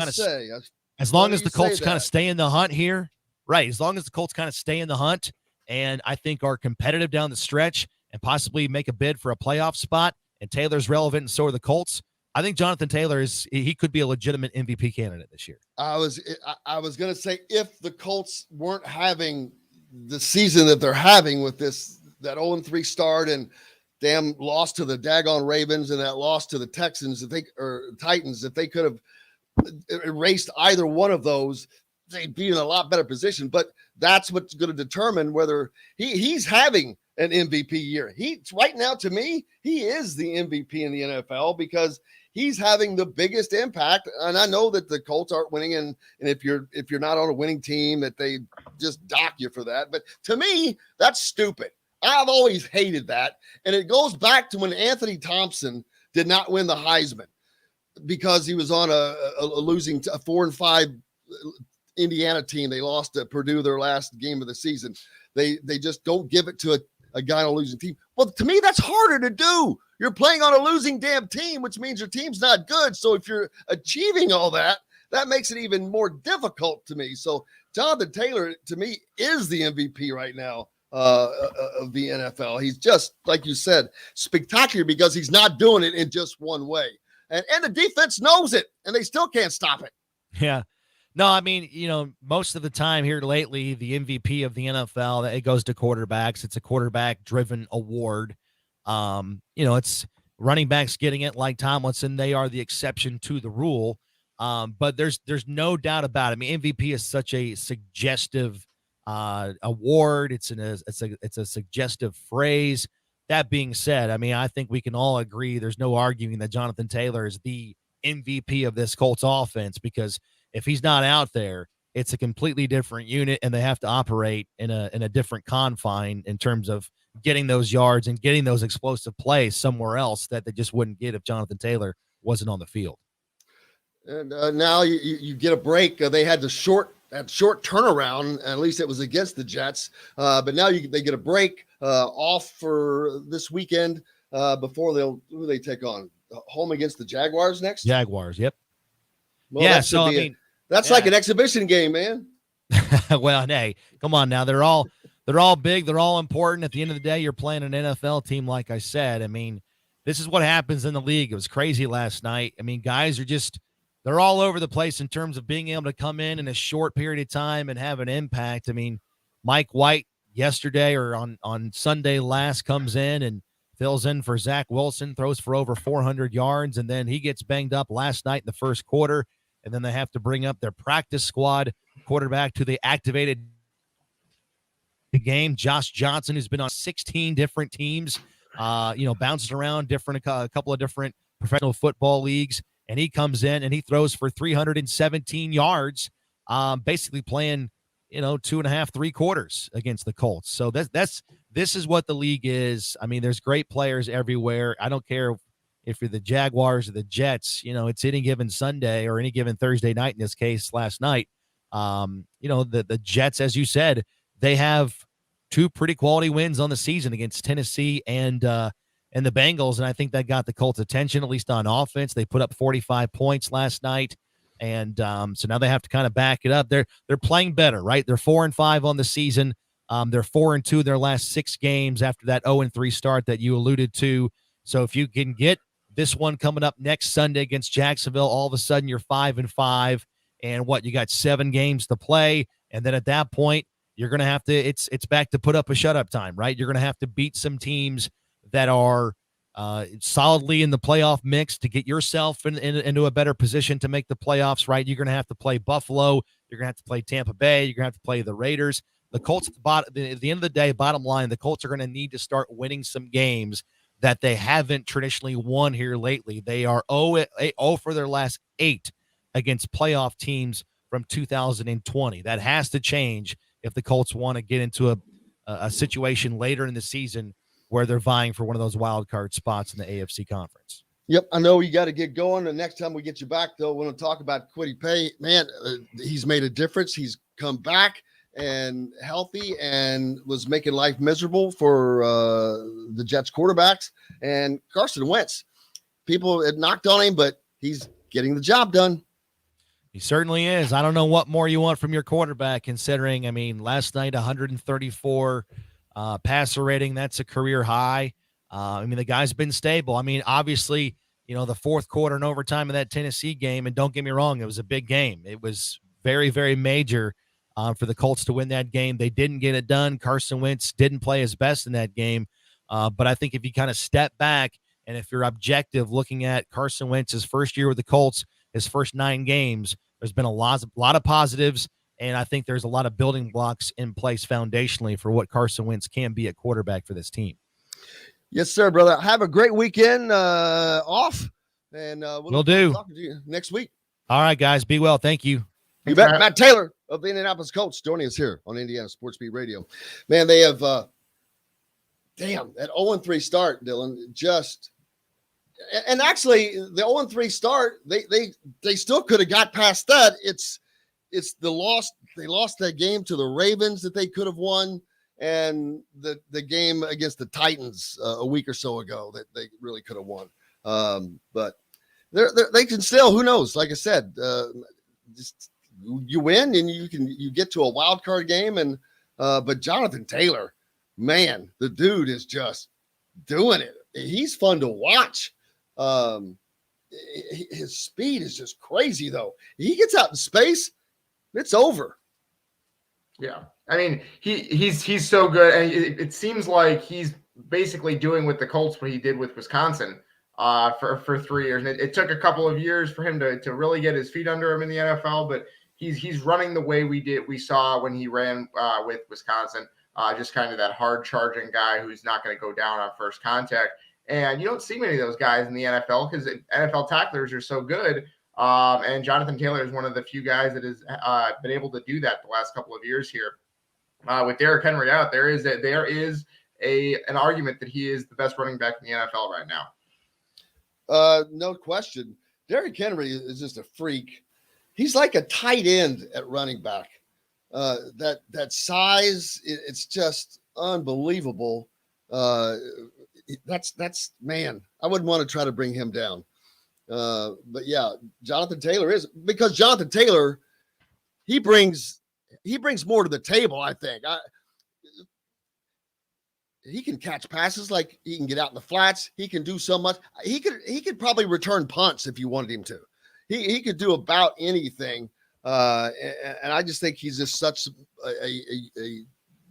kind of stay in the hunt here, right? As long as the Colts kind of stay in the hunt and I think are competitive down the stretch and possibly make a bid for a playoff spot, and Taylor's relevant and so are the Colts, I think Jonathan Taylor he could be a legitimate MVP candidate this year.
I was going to say, if the Colts weren't having the season that they're having with that 0-3 start and damn loss to the daggone Ravens and that loss to the Texans, Titans, if they could have erased either one of those, they'd be in a lot better position. But that's what's going to determine whether he's having an MVP year. Right now, to me, he is the MVP in the NFL because he's having the biggest impact. And I know that the Colts aren't winning, and if you're not on a winning team, that they just dock you for that. But to me, that's stupid. I've always hated that. And it goes back to when Anthony Thompson did not win the Heisman because he was on a losing 4-5 Indiana team. They lost to Purdue their last game of the season. They just don't give it to a guy on a losing team. Well, to me, that's harder to do. You're playing on a losing damn team, which means your team's not good. So if you're achieving all that, that makes it even more difficult to me. So Jonathan Taylor, to me, is the MVP right now of the NFL. He's just, like you said, spectacular because he's not doing it in just one way. And the defense knows it, and they still can't stop it.
Yeah. No, I mean, most of the time here lately, the MVP of the NFL, it goes to quarterbacks. It's a quarterback-driven award. It's running backs getting it like Tomlinson. They are the exception to the rule. But there's no doubt about it. I mean, MVP is such a suggestive award. It's a suggestive phrase. that being said, I mean, I think we can all agree there's no arguing that Jonathan Taylor is the MVP of this Colts offense, because if he's not out there, it's a completely different unit, and they have to operate in a different confine in terms of getting those yards and getting those explosive plays somewhere else that they just wouldn't get if Jonathan Taylor wasn't on the field.
And now you get a break. They had the short turnaround. At least it was against the Jets. But now they get a break off for this weekend before who they take on? Home against the Jaguars next?
Jaguars, yep.
Well,
yeah, so I mean,
that's like an exhibition game, man.
Well, hey, come on now. They're all big. They're all important. At the end of the day, you're playing an NFL team, like I said. I mean, this is what happens in the league. It was crazy last night. I mean, guys are they're all over the place in terms of being able to come in a short period of time and have an impact. I mean, Mike White yesterday or on Sunday last comes in and fills in for Zach Wilson, throws for over 400 yards, and then he gets banged up last night in the first quarter. And then they have to bring up their practice squad quarterback to the activated game, Josh Johnson, who's been on 16 different teams, bouncing around a couple of different professional football leagues. And he comes in and he throws for 317 yards, basically playing, 2.5, 3 quarters against the Colts. So this is what the league is. I mean, there's great players everywhere. I don't care if you're the Jaguars or the Jets, it's any given Sunday or any given Thursday night, in this case, last night. The Jets, as you said, they have 2 pretty quality wins on the season against Tennessee and the Bengals, and I think that got the Colts' attention, at least on offense. They put up 45 points last night, and so now they have to kind of back it up. They're playing better, right? They're 4-5 on the season. They're 4-2 in their last 6 games after that 0-3 start that you alluded to. So if you can get this one coming up next Sunday against Jacksonville, all of a sudden you're 5-5, and you got 7 games to play, and then at that point you're going to have to. It's back to put up a shut-up time, right? You're going to have to beat some teams that are solidly in the playoff mix to get yourself into a better position to make the playoffs, right? You're going to have to play Buffalo. You're going to have to play Tampa Bay. You're going to have to play the Raiders. The Colts, at the end of the day, bottom line, the Colts are going to need to start winning some games that they haven't traditionally won here lately. They are 0 for their last 8 against playoff teams from 2020. That has to change if the Colts want to get into a situation later in the season where they're vying for one of those wild card spots in the AFC conference.
Yep, I know you got to get going. The next time we get you back, though, we're going to talk about Kwity Paye. Man, he's made a difference. He's come back and healthy and was making life miserable for the Jets quarterbacks. And Carson Wentz, people had knocked on him, but he's getting the job done.
He certainly is. I don't know what more you want from your quarterback, considering, I mean, last night, 134 passer rating. That's a career high. The guy's been stable. I mean, obviously, the fourth quarter and overtime of that Tennessee game, and don't get me wrong, it was a big game. It was very, very major for the Colts to win that game. They didn't get it done. Carson Wentz didn't play his best in that game. But I think if you kind of step back and if you're objective looking at Carson Wentz's first year with the Colts, his first 9 games, there's been a lot of positives, and I think there's a lot of building blocks in place foundationally for what Carson Wentz can be at quarterback for this team.
Yes, sir, brother. Have a great weekend off, and
we'll do
talking to you next week.
All right, guys. Be well. Thank you.
You bet. Matt Taylor of the Indianapolis Colts joining us here on Indiana Sports Beat Radio. Man, they have that 0-3 start, Dylan, and actually the 0-3 start, they still could have got past that. It's the loss. They lost that game to the Ravens that they could have won, and the game against the Titans a week or so ago that they really could have won. But they can still, who knows? Like I said, just you win and you get to a wild card game, and but Jonathan Taylor, man, the dude is just doing it. He's fun to watch. His speed is just crazy, though. He gets out in space, it's over.
Yeah, I mean, he's so good, and it seems like he's basically doing with the Colts what he did with Wisconsin for 3 years. And it took a couple of years for him to really get his feet under him in the NFL, but he's running the way we saw when he ran with Wisconsin. just kind of that hard charging guy who's not going to go down on first contact. And you don't see many of those guys in the NFL because NFL tacklers are so good. And Jonathan Taylor is one of the few guys that has been able to do that the last couple of years here. With Derrick Henry out, there is an argument that he is the best running back in the NFL right now.
No question. Derrick Henry is just a freak. He's like a tight end at running back. That size, it's just unbelievable. That's man, I wouldn't want to try to bring him down. But yeah, Jonathan Taylor is, because Jonathan Taylor, he brings more to the table, I think. He can catch passes, like he can get out in the flats. He can do so much. He could probably return punts if you wanted him to. He could do about anything. And I just think he's just such a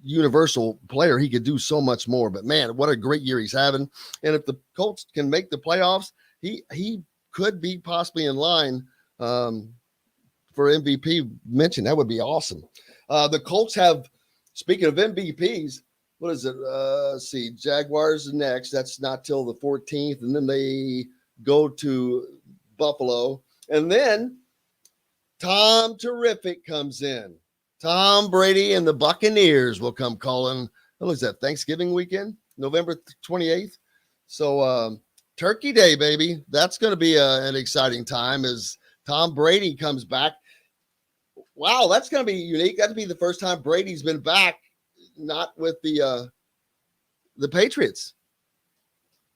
universal player. He could do so much more. But man, what a great year he's having. And if the Colts can make the playoffs, he could be possibly in line for MVP mention. That would be awesome. The Colts have, speaking of MVPs, what is it? Let's see. Jaguars next. That's not till the 14th. And then they go to Buffalo. And then Tom Terrific comes in. Tom Brady and the Buccaneers will come calling. What is that? Thanksgiving weekend, November 28th. So Turkey Day, baby. That's going to be an exciting time as Tom Brady comes back. Wow, that's going to be unique. That'll be the first time Brady's been back, not with the Patriots.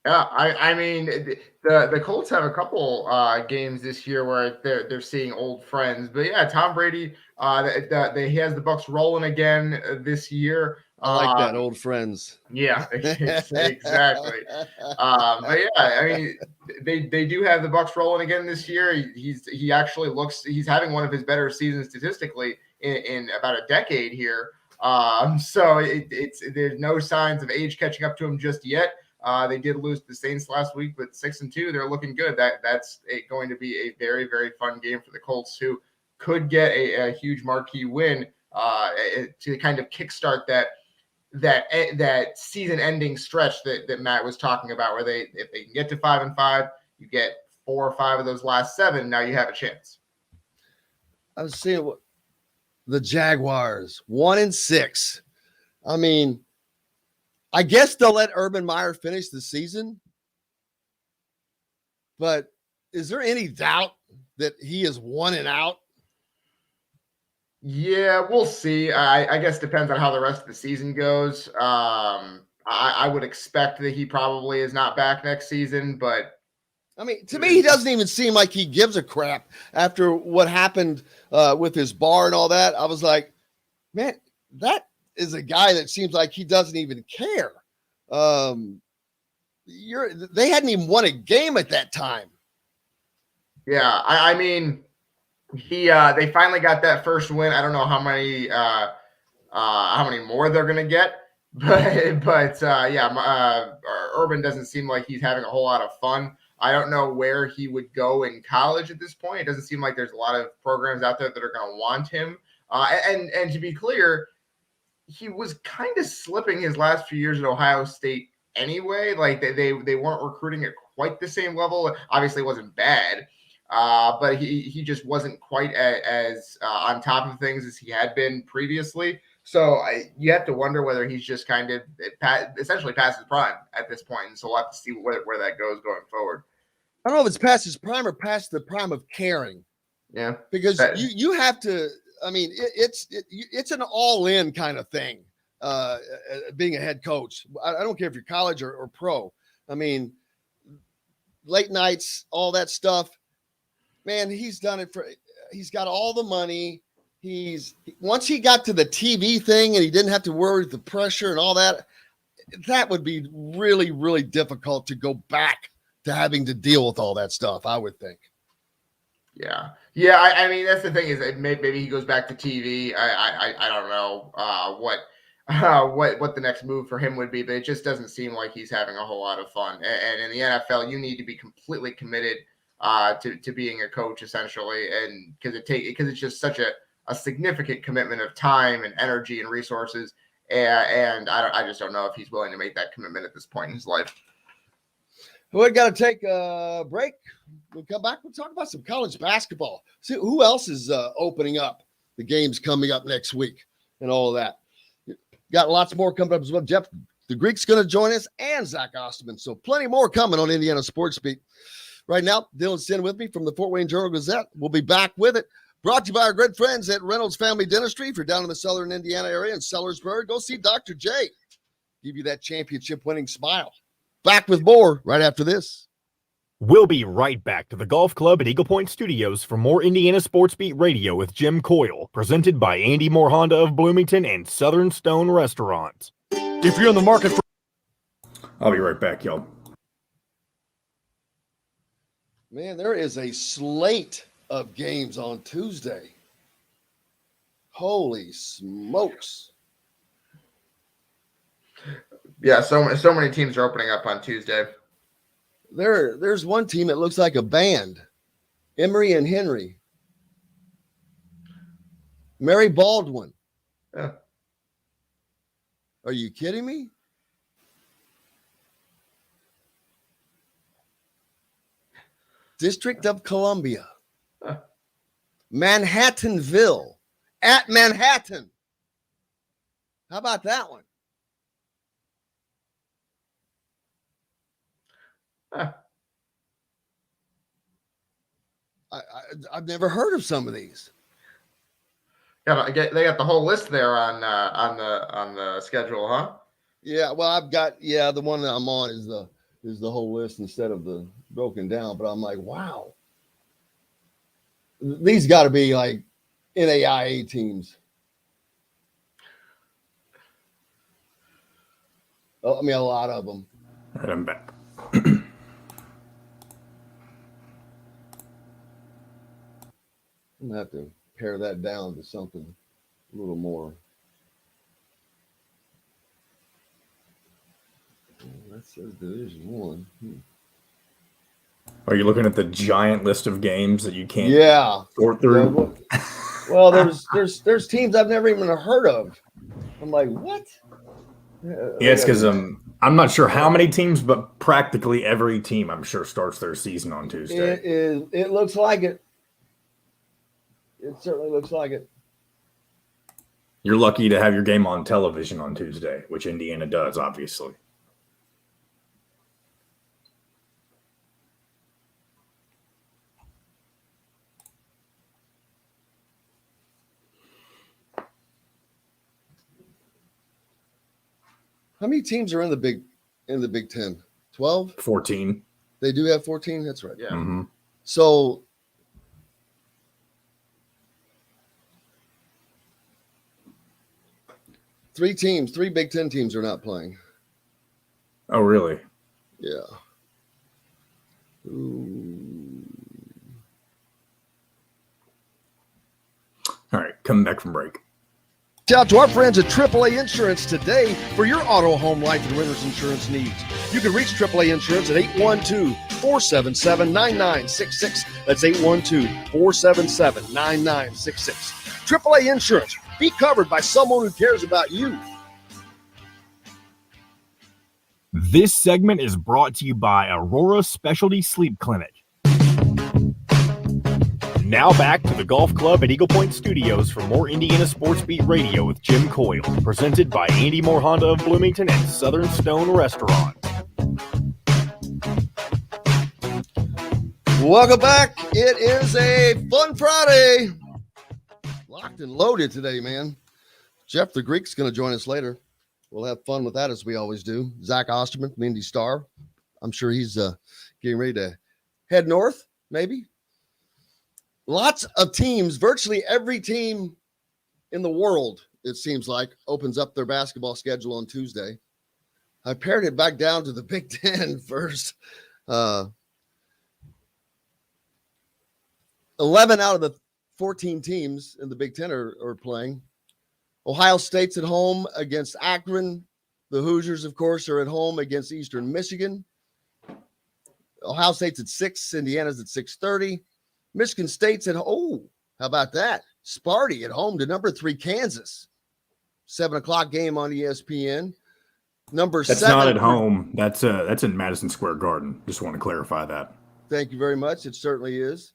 Yeah, I mean, the Colts have a couple games this year where they're seeing old friends. But yeah, Tom Brady, he has the Bucs rolling again this year.
I like that, old friends.
Yeah, exactly. But yeah, I mean, they do have the Bucs rolling again this year. He actually he's having one of his better seasons statistically in about a decade here. So there's no signs of age catching up to him just yet. They did lose to the Saints last week, but 6-2, they're looking good. That's going to be a very, very fun game for the Colts, who could get a huge marquee win to kind of kickstart that season-ending stretch that Matt was talking about, where if they can get to 5-5, you get 4 or 5 of those last 7. Now you have a chance.
I was seeing the Jaguars 1-6. I mean, I guess they'll let Urban Meyer finish the season, but is there any doubt that he is 1-out?
Yeah, we'll see. I guess depends on how the rest of the season goes. I would expect that he probably is not back next season, but
I mean, to me, he doesn't even seem like he gives a crap after what happened with his bar and all that. I was like, man, that is a guy that seems like he doesn't even care. They hadn't even won a game at that time.
Yeah, I mean, they finally got that first win. I don't know how many more they're gonna get, but Urban doesn't seem like he's having a whole lot of fun. I don't know where he would go in college at this point. It doesn't seem like there's a lot of programs out there that are going to want him. And to be clear, he was kind of slipping his last few years at Ohio State anyway. Like they weren't recruiting at quite the same level. Obviously, it wasn't bad, but he just wasn't quite as on top of things as he had been previously. So you have to wonder whether he's just kind of essentially past his prime at this point. And so we'll have to see where that goes going forward.
I don't know if it's past his prime or past the prime of caring.
Yeah,
because you have to. I mean, it's an all-in kind of thing. Being a head coach, I don't care if you're college or pro. I mean, late nights, all that stuff. Man, he's done it for. He's got all the money. Once he got to the TV thing and he didn't have to worry with the pressure and all that. That would be really, really difficult to go back to having to deal with all that stuff, I would think.
Yeah. I mean, that's the thing is that maybe he goes back to TV. I don't know what the next move for him would be, but it just doesn't seem like he's having a whole lot of fun. And in the NFL, you need to be completely committed to being a coach, essentially, and because it's just such a significant commitment of time and energy and resources. and I just don't know if he's willing to make that commitment at this point in his life.
We're going to take a break. We'll come back. We'll talk about some college basketball. See who else is opening up. The games coming up next week and all of that. Got lots more coming up as well. Jeff, the Greek's going to join us, and Zach Osterman. So plenty more coming on Indiana Sports Beat. Right now, Dylan Sinn with me from the Fort Wayne Journal-Gazette. We'll be back with it. Brought to you by our good friends at Reynolds Family Dentistry. If you're down in the southern Indiana area in Sellersburg, go see Dr. J. Give you that championship-winning smile. Back with more right after this.
We'll be right back to the Golf Club at Eagle Point Studios for more Indiana Sports Beat Radio with Jim Coyle, presented by Andy Moore Honda of Bloomington and Southern Stone Restaurant.
If you're in the market for...
I'll be right back, y'all.
Man, there is a slate of games on Tuesday. Holy smokes.
Yeah, so many teams are opening up on Tuesday.
There's one team that looks like a band. Emory and Henry. Mary Baldwin.
Yeah.
Are you kidding me? District of Columbia.
Huh.
Manhattanville at Manhattan. How about that one?
Huh.
I've never heard of some of these.
They got the whole list there on the schedule, huh?
Yeah, well, I've got the one that I'm on is the whole list instead of the broken down. But I'm like, wow, these got to be like NAIA teams. I mean, a lot of them.
All right, I'm back.
I'm gonna have to pare that down to something a little more. That says Division One.
Are you looking at the giant list of games that you can't sort
Yeah,
through?
well, there's teams I've never even heard of. I'm like, what?
Yeah, it's because I'm not sure how many teams, but practically every team I'm sure starts their season on Tuesday.
It looks like it. It certainly looks like it.
You're lucky to have your game on television on Tuesday, which Indiana does, obviously.
How many teams are in the Big Ten? 12?
14.
They do have 14? That's right.
Yeah.
Mm-hmm.
So three Big Ten teams are not playing.
Oh, really?
Yeah. Ooh.
All right, coming back from break.
Out to our friends at AAA Insurance today for your auto, home, life, and renter's insurance needs. You can reach AAA Insurance at 812-477-9966. That's 812-477-9966. AAA Insurance. Be covered by someone who cares about you.
This segment is brought to you by Aurora Specialty Sleep Clinic. Now back to the Golf Club at Eagle Point Studios for more Indiana Sports Beat Radio with Jim Coyle, presented by Andy Moore Honda of Bloomington and Southern Stone Restaurant.
Welcome back. It is a fun Friday. Locked and loaded today, man. Jeff the Greek's going to join us later. We'll have fun with that as we always do. Zach Osterman from Indy Star. I'm sure he's getting ready to head north, maybe. Lots of teams, virtually every team in the world, it seems like, opens up their basketball schedule on Tuesday. I pared it back down to the Big Ten first. 11 out of the 14 teams in the Big Ten are playing. Ohio State's at home against Akron. The Hoosiers, of course, are at home against Eastern Michigan. Ohio State's at 6. Indiana's at 6:30. Michigan State's at home. How about that? Sparty at home to number 3 Kansas. 7 o'clock game on ESPN. Number
That's
7.
not at home. That's in Madison Square Garden. Just want to clarify that.
Thank you very much. It certainly is.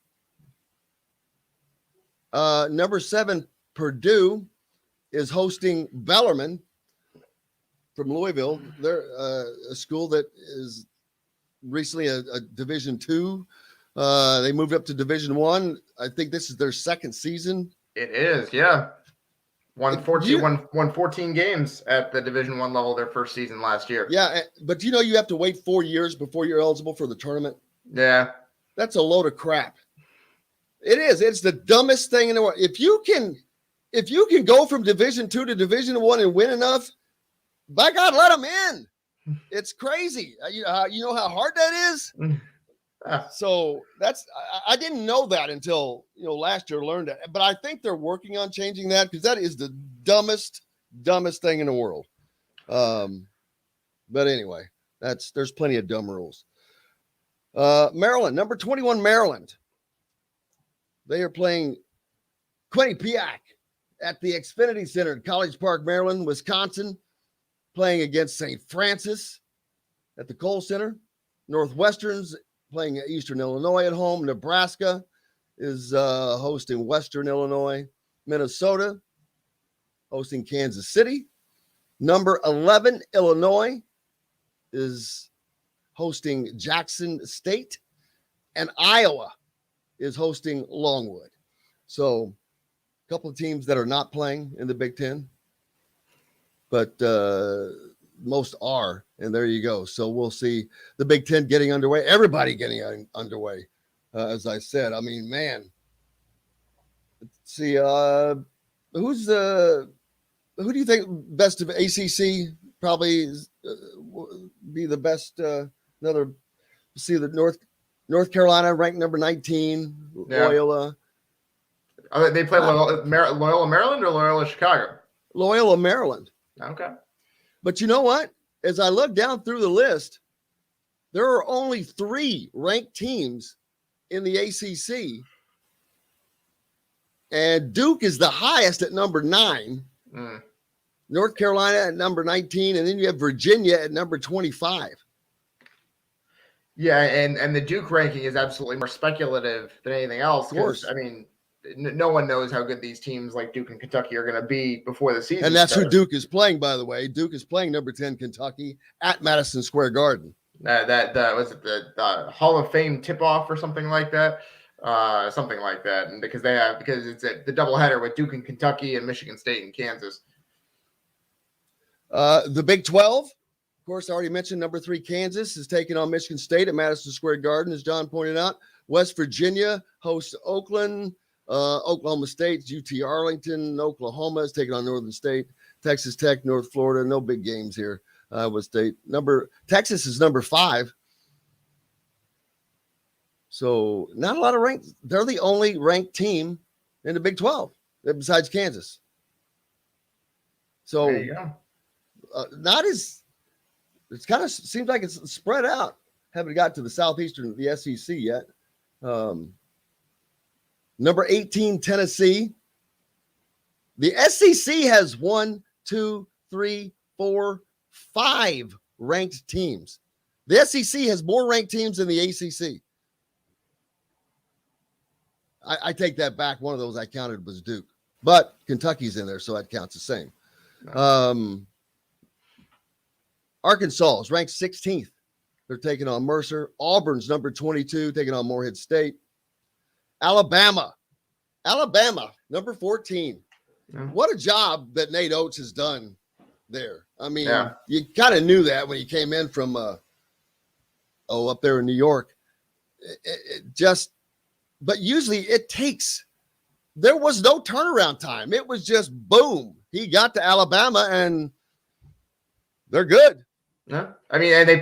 Number 7, Purdue is hosting Bellarmine from Louisville. They're a school that is recently a Division II. They moved up to Division I. I think this is their second season.
It is, yeah. Won 14 games at the Division I level their first season last year.
Yeah, but you have to wait 4 years before you're eligible for the tournament.
Yeah.
That's a load of crap. It is. It's the dumbest thing in the world. If you can go from Division II to Division I and win enough, by God, let them in. It's crazy. You know how hard that is? So I didn't know that until last year. Learned that, but I think they're working on changing that because that is the dumbest thing in the world. But anyway, there's plenty of dumb rules. Maryland, number 21, Maryland. They are playing Quinnipiac at the Xfinity Center in College Park, Maryland, Wisconsin, playing against St. Francis at the Kohl Center. Northwestern's playing at Eastern Illinois at home. Nebraska is hosting Western Illinois. Minnesota hosting Kansas City. Number 11, Illinois is hosting Jackson State. And Iowa is hosting Longwood. So a couple of teams that are not playing in the Big Ten, but most are. And there you go. So we'll see the Big Ten getting underway. Everybody getting underway, as I said. I mean, man. Let's see, who do you think best of ACC probably be the best? See the North Carolina ranked number 19.
Yeah.
Loyola.
They play Loyola Maryland or Loyola Chicago?
Loyola Maryland.
Okay.
But you know what? As I look down through the list, there are only 3 ranked teams in the ACC. And Duke is the highest at number 9. North Carolina at number 19. And then you have Virginia at number 25.
Yeah, and the Duke ranking is absolutely more speculative than anything else.
Of course.
I mean, no one knows how good these teams like Duke and Kentucky are going to be before the season.
And that's
starts.
who Duke is playing, by the way. Duke is playing number 10 Kentucky at Madison Square Garden.
That was it the Hall of Fame tip-off or something like that. And because it's the doubleheader with Duke and Kentucky and Michigan State and Kansas.
The Big 12, of course, I already mentioned number 3 Kansas is taking on Michigan State at Madison Square Garden, as John pointed out. West Virginia hosts Oakland. Oklahoma State, UT Arlington. Oklahoma is taking on Northern State. Texas Tech, North Florida. No big games here. Iowa State. Texas is number 5. So not a lot of ranked. They're the only ranked team in the Big 12 besides Kansas. So
There you go.
not as it's kind of seems like it's spread out. Haven't got to the Southeastern, the SEC yet. Number 18, Tennessee. The SEC has 1, 2, 3, 4, 5 ranked teams. The SEC has more ranked teams than the ACC. I take that back. One of those I counted was Duke, but Kentucky's in there, so that counts the same. Arkansas is ranked 16th. They're taking on Mercer. Auburn's number 22, taking on Morehead State. Alabama, number 14.
Yeah.
What a job that Nate Oates has done there. I mean, you kind of knew that when he came in from up there in New York. But usually there was no turnaround time. It was just boom. He got to Alabama and they're good.
Yeah, I mean, and they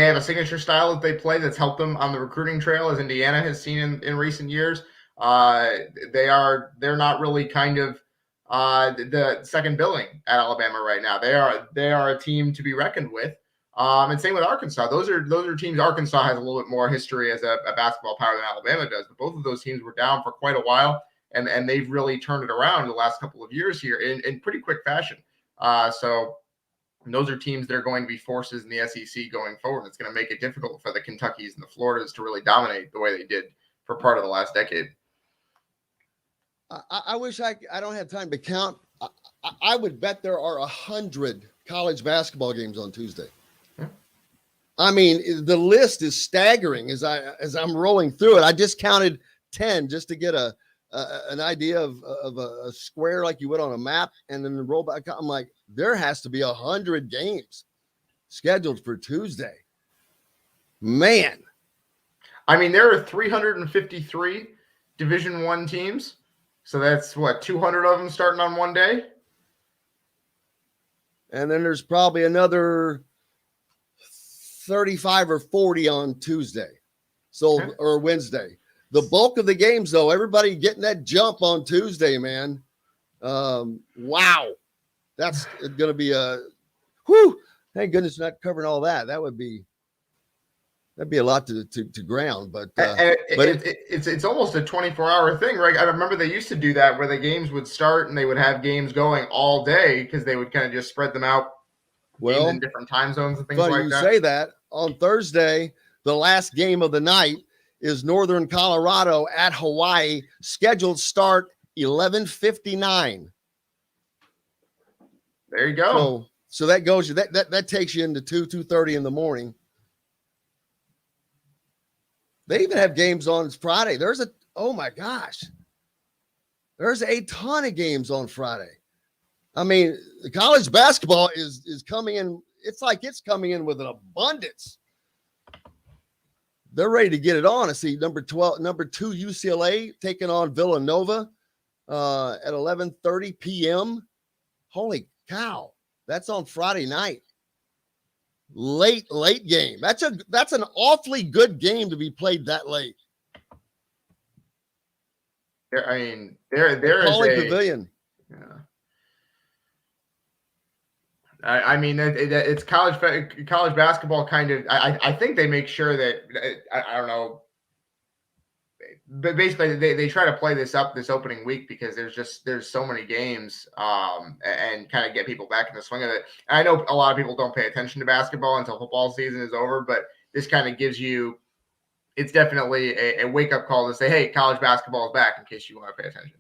have a signature style that they play that's helped them on the recruiting trail, as Indiana has seen in recent years. They're not really kind of the second billing at Alabama right now. They are a team to be reckoned with. And same with Arkansas. Those are teams. Arkansas has a little bit more history as a basketball power than Alabama does, but both of those teams were down for quite a while, and they've really turned it around the last couple of years here in pretty quick fashion. So those are teams that are going to be forces in the SEC going forward. It's going to make it difficult for the Kentuckys and the Floridas to really dominate the way they did for part of the last decade.
I wish I don't have time to count. I would bet there are 100 college basketball games on Tuesday.
Yeah.
I mean, the list is staggering as I'm rolling through it. I just counted 10 just to get an idea of a square like you would on a map, and then roll back. I'm like, there has to be 100 games scheduled for Tuesday. Man.
I mean, there are 353 Division I teams. So that's what, 200 of them starting on one day?
And then there's probably another 35 or 40 on Tuesday. So, or Wednesday. The bulk of the games, though, everybody getting that jump on Tuesday, man. Wow. That's going to be whew. Thank goodness not covering all that. That'd be a lot to ground, but
it's almost a 24-hour thing, right? I remember they used to do that where the games would start and they would have games going all day because they would kind of just spread them out in different time zones and things like that.
You say that on Thursday, the last game of the night is Northern Colorado at Hawaii, scheduled start 11:59.
There you go.
So that goes that takes you into 2:30 in the morning. They even have games on Friday. There's a ton of games on Friday. I mean, the college basketball is coming in. It's like it's coming in with an abundance. They're ready to get it on. I see number 2 UCLA taking on Villanova at 11:30 p.m. Holy cow. That's on Friday night. Late game. That's an awfully good game to be played that late.
I mean, there is
a Pavilion.
Yeah. I mean, it's college basketball kind of. I think they make sure that I don't know, but basically they try to play this opening week because there's so many games and kind of get people back in the swing of it. And I know a lot of people don't pay attention to basketball until football season is over, but this kind of gives you. It's definitely a wake up call to say, hey, college basketball is back in case you want to pay attention.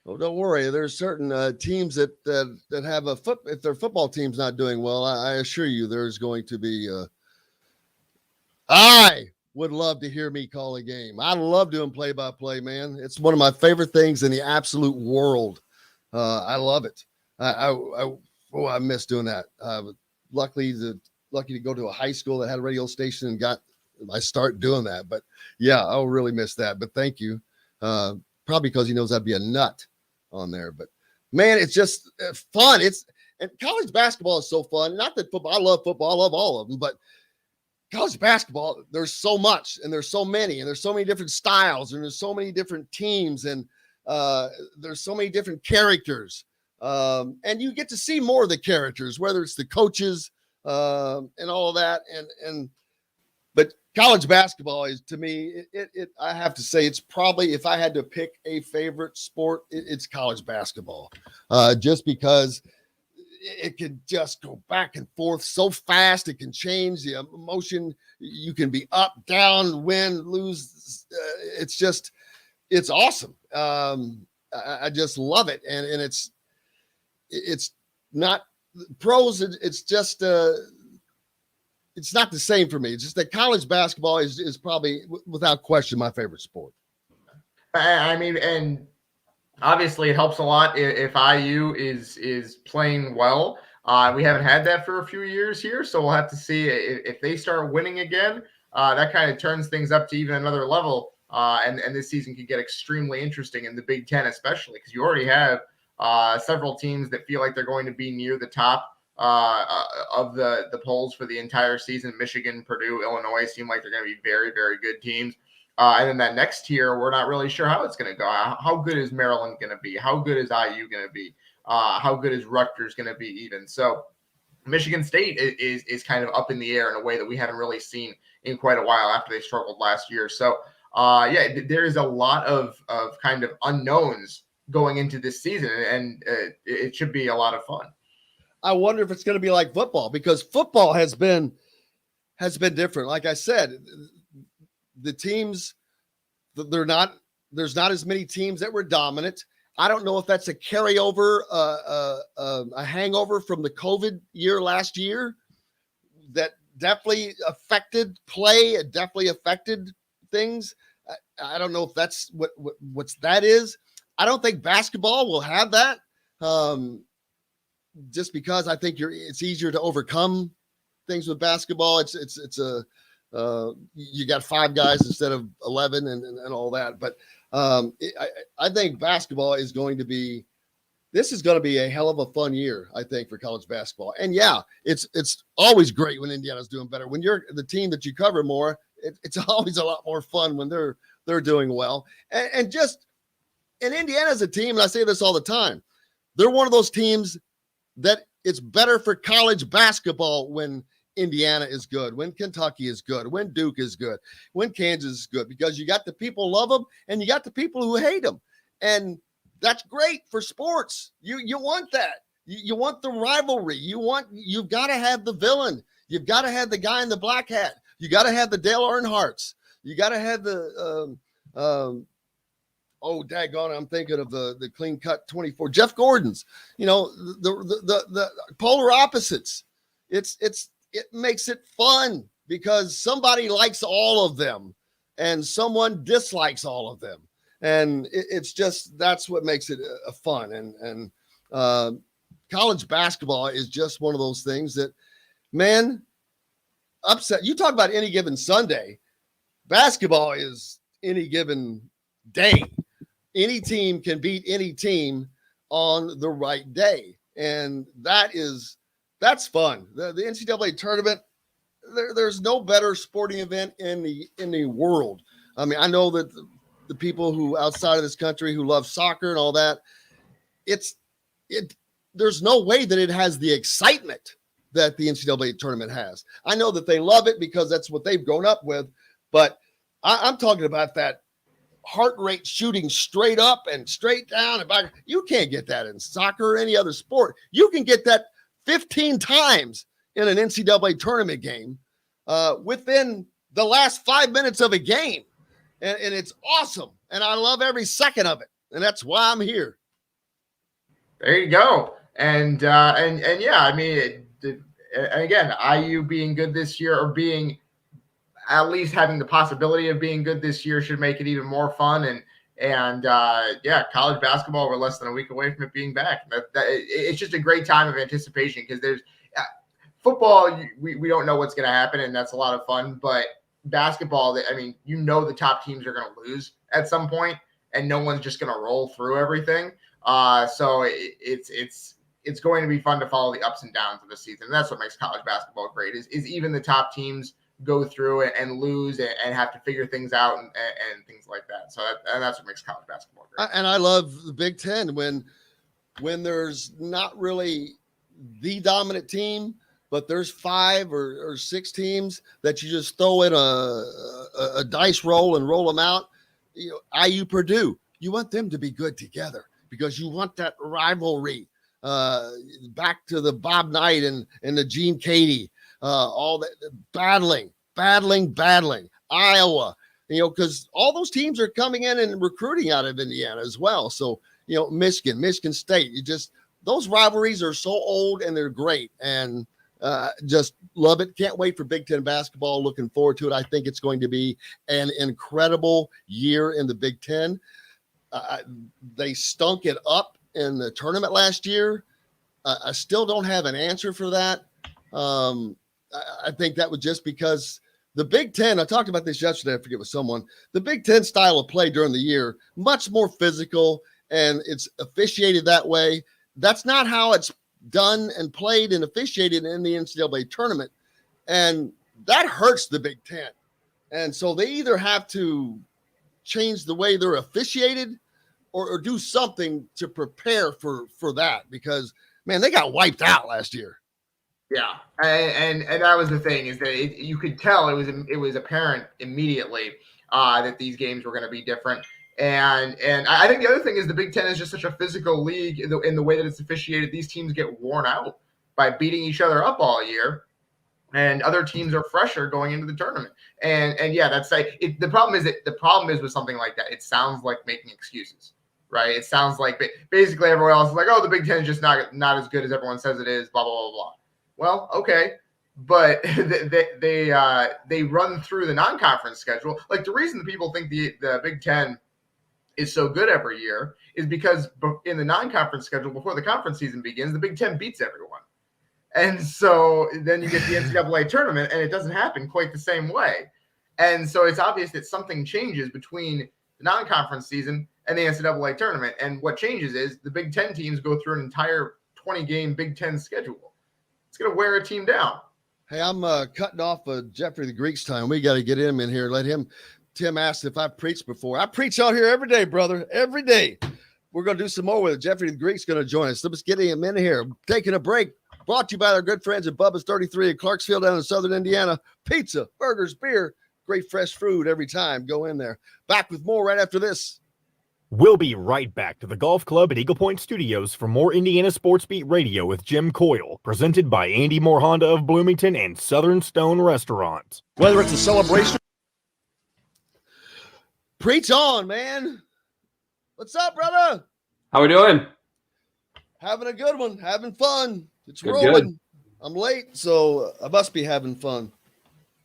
Well, don't worry. There's certain teams that have if their football team's not doing well, I assure you there's going to be I would love to hear me call a game. I love doing play-by-play, man. It's one of my favorite things in the absolute world. I love it. I miss doing that. Lucky to go to a high school that had a radio station and got I start doing that. But yeah, I'll really miss that. But thank you. Probably because he knows I'd be a nut on there. But man, it's just fun. And college basketball is so fun. Not that football, I love football, I love all of them, but college basketball, there's so much and there's so many and there's so many different styles and there's so many different teams and there's so many different characters. And you get to see more of the characters, whether it's the coaches and all of that. But college basketball is, to me, I have to say, it's probably, if I had to pick a favorite sport, it's college basketball. Just because it can just go back and forth so fast. It can change the emotion. You can be up, down, win, lose. It's awesome. I just love it. And it's not pros. It's just, it's not the same for me. It's just that college basketball is probably, without question, my favorite sport.
I mean, and obviously it helps a lot if IU is playing well. We haven't had that for a few years here, so we'll have to see if they start winning again. That kind of turns things up to even another level, and this season could get extremely interesting in the Big Ten, especially because you already have several teams that feel like they're going to be near the top of the polls for the entire season. Michigan, Purdue, Illinois seem like they're going to be very, very good teams. And then that next tier, we're not really sure how it's going to go. How good is Maryland going to be? How good is IU going to be? How good is Rutgers going to be even? So Michigan State is kind of up in the air in a way that we haven't really seen in quite a while after they struggled last year. So yeah, there is a lot of kind of unknowns going into this season, and it should be a lot of fun.
I wonder if it's going to be like football, because football has been different. Like I said, the teams, there's not as many teams that were dominant. I don't know if that's a carryover, a hangover from the COVID year last year that definitely affected play. It definitely affected things. I don't know if that's what's that is. I don't think basketball will have that. Just because I think it's easier to overcome things with basketball. You got 5 guys instead of 11 and all that. But I think basketball is going to be a hell of a fun year, I think, for college basketball. And yeah, it's always great when Indiana's doing better. When you're the team that you cover more, it's always a lot more fun when they're doing well. And Indiana's a team, and I say this all the time, they're one of those teams that it's better for college basketball when Indiana is good, when Kentucky is good, when Duke is good, when Kansas is good, because you got the people love them and you got the people who hate them. And that's great for sports. You want that. You want the rivalry. You've got to have the villain. You've got to have the guy in the black hat. You got to have the Dale Earnhardts. You got to have the daggone, I'm thinking of the clean cut 24, Jeff Gordon's, the polar opposites. It makes it fun because somebody likes all of them and someone dislikes all of them. And that's what makes it fun. And college basketball is just one of those things that, man, upset. You talk about any given Sunday, basketball is any given day. Any team can beat any team on the right day. And that's fun. The NCAA tournament, there's no better sporting event in the world. I mean, I know that the people who outside of this country who love soccer and all that, there's no way that it has the excitement that the NCAA tournament has. I know that they love it because that's what they've grown up with, but I'm talking about that heart rate shooting straight up and straight down and back. You can't get that in soccer or any other sport. You can get that 15 times in an NCAA tournament game within the last 5 minutes of a game. And it's awesome. And I love every second of it. And that's why I'm here.
There you go. And yeah, I mean, again, IU being good this year, or being at least having the possibility of being good this year, should make it even more fun. And yeah, college basketball, we're less than a week away from it being back. It's just a great time of anticipation, because there's football, we don't know what's going to happen, and that's a lot of fun. But basketball, I mean, the top teams are going to lose at some point, and no one's just going to roll through everything. So it's going to be fun to follow the ups and downs of the season. And that's what makes college basketball great, is even the top teams go through and lose and have to figure things out and things like that. So that's what makes college basketball great.
And I love the Big Ten when there's not really the dominant team, but there's 5 or 6 teams that you just throw in a dice roll and roll them out. IU Purdue, you want them to be good together because you want that rivalry. Back to the Bob Knight and the Gene Katie, all that battling. Iowa, because all those teams are coming in and recruiting out of Indiana as well. So, Michigan State, those rivalries are so old and they're great, and just love it. Can't wait for Big Ten basketball. Looking forward to it. I think it's going to be an incredible year in the Big Ten. They stunk it up in the tournament last year. I still don't have an answer for that. I think that was just because the Big Ten, I talked about this yesterday, I forget with someone, the Big Ten style of play during the year, much more physical, and it's officiated that way. That's not how it's done and played and officiated in the NCAA tournament. And that hurts the Big Ten. And so they either have to change the way they're officiated or do something to prepare for that, because, man, they got wiped out last year.
Yeah, and that was the thing, is that you could tell it was apparent immediately that these games were going to be different. And I think the other thing is the Big Ten is just such a physical league in the way that it's officiated. These teams get worn out by beating each other up all year, and other teams are fresher going into the tournament. And yeah, that's like the problem is with something like that. It sounds like making excuses, right? It sounds like basically everyone else is like, oh, the Big Ten is just not as good as everyone says it is. Blah blah blah blah. Well, okay, but they run through the non-conference schedule. Like the reason people think the Big Ten is so good every year is because in the non-conference schedule before the conference season begins, the Big Ten beats everyone. And so then you get the NCAA tournament, and it doesn't happen quite the same way. And so it's obvious that something changes between the non-conference season and the NCAA tournament. And what changes is the Big Ten teams go through an entire 20-game Big Ten schedule. It's going to wear a team down.
Hey, I'm cutting off Jeffrey the Greek's time. We got to get him in here. Tim asked if I've preached before. I preach out here every day, brother, every day. We're going to do some more with it. Jeffrey the Greek's going to join us. Let's get him in here. Taking a break. Brought to you by our good friends at Bubba's 33 in Clarksville down in southern Indiana. Pizza, burgers, beer, great fresh food every time. Go in there. Back with more right after this.
We'll be right back to the Golf Club at Eagle Point Studios for more Indiana Sports Beat Radio with Jim Coyle, presented by Andy Moore Honda of Bloomington and Southern Stone Restaurant.
Whether it's a celebration.
Preach on, man. What's up, brother?
How we doing?
Having a good one. Having fun. It's
Good,
rolling.
good.
I'm late, so I must be having fun.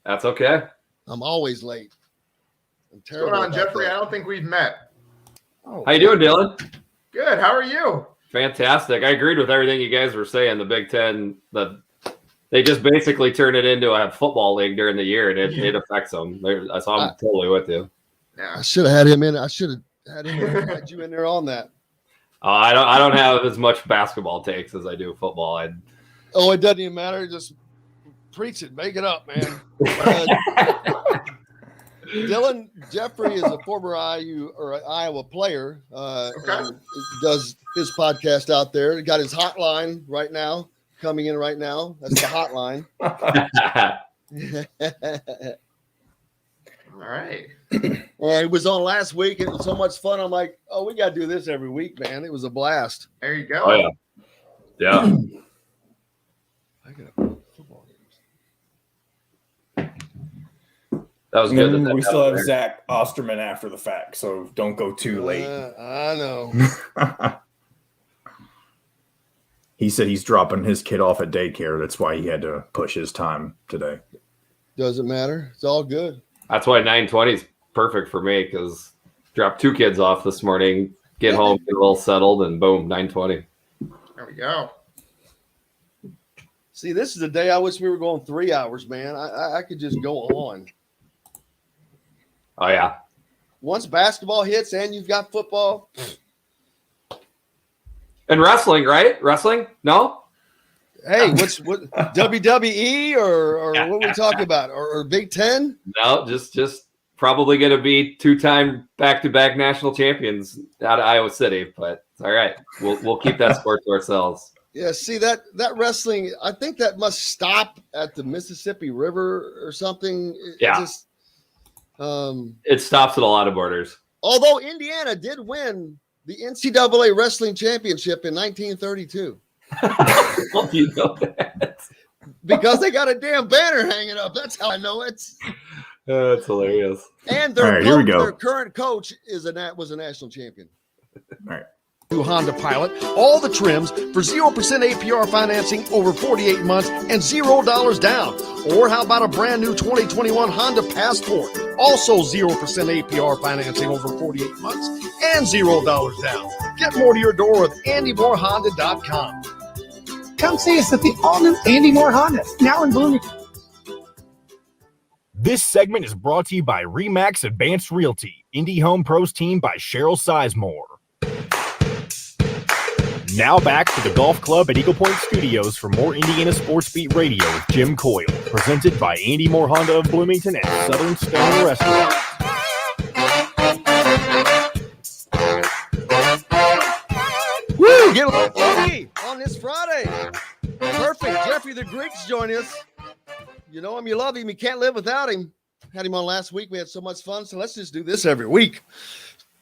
That's okay.
I'm always late. I'm
What's
terrible.
going on,
about
Jeffrey?
that.
I don't think we've met.
Oh,
How you doing, Dylan?
Good. How are you?
Fantastic. I agreed with everything you guys were saying. The Big Ten, they just basically turn it into a football league during the year, and it affects them. So I'm totally with you.
Yeah.
I should have had him in. I should have had him had you in there on that.
I don't have as much basketball takes as I do football.
It doesn't even matter. Just preach it. Make it up, man. Dylan Jeffrey is a former Iowa player. And does his podcast out there. He got his hotline right now, coming in right now. That's the hotline.
All right.
It was on last week. It was so much fun. I'm like, oh, we got to do this every week, man. It was a blast.
There you go.
Oh, yeah. Yeah.
I got football games.
That was
And
good.
then
that
we still have
there.
Zach Osterman after the fact, so don't go too late.
I know.
He said he's dropping his kid off at daycare. That's why he had to push his time today.
Doesn't matter. It's all good.
That's why 9:20 is perfect for me because dropped 2 kids off this morning, get home, get a little settled, and boom, 9:20.
There we go.
See, this is the day I wish we were going 3 hours, man. I could just go on.
Oh, yeah.
Once basketball hits and you've got football.
And wrestling, right? Wrestling? No?
Hey, what WWE or what are we talking about? Or Big Ten?
No, just probably going to be 2-time back-to-back national champions out of Iowa City, but it's all right. We'll keep that sport to ourselves.
Yeah, see that wrestling, I think that must stop at the Mississippi River or something.
It stops at a lot of borders.
Although Indiana did win the NCAA wrestling championship in 1932.
You know that.
Because they got a damn banner hanging up. That's how I know it.
That's hilarious.
And
All right, here we go.
their current coach was a national champion.
All right.
New Honda Pilot, all the trims for 0% APR financing over 48 months and $0 down. Or how about a brand new 2021 Honda Passport, also 0% APR financing over 48 months and $0 down. Get more to your door with AndyMooreHonda.com.
Come see us at the all-new Andy Moore Honda, now in Bloomington.
This segment is brought to you by Remax Advanced Realty, Indie Home Pros team by Cheryl Sizemore. Now back to the Golf Club at Eagle Point Studios for more Indiana Sports Beat Radio with Jim Coyle, presented by Andy Moore Honda of Bloomington and Southern Stone Restaurant.
Woo! Get a little funky on this Friday. Perfect. Jeffrey the Greek's joining us. You know him, you love him. You can't live without him. Had him on last week. We had so much fun. So let's just do this every week.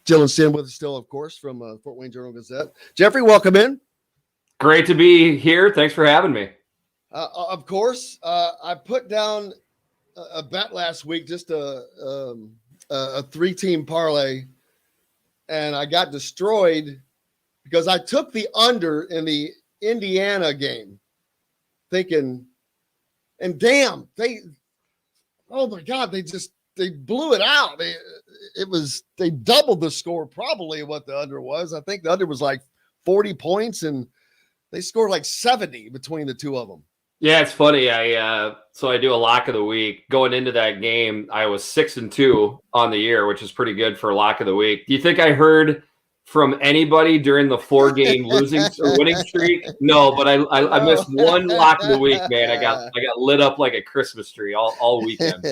Jill and Sinn with us still, of course, from Fort Wayne Journal-Gazette. Jeffrey, welcome in.
Great to be here. Thanks for having me.
Of course, I put down a bet last week, just a 3-team parlay, and I got destroyed because I took the under in the Indiana game, thinking, and damn, oh my God, they blew it out. They doubled the score, probably what the under was. I think the under was like 40 points, and they scored like 70 between the two of them.
Yeah, it's funny. So I do a lock of the week. Going into that game, I was 6-2 on the year, which is pretty good for a lock of the week. Do you think I heard from anybody during the 4-game losing or winning streak? No, but I missed one lock of the week, man. I got lit up like a Christmas tree all weekend.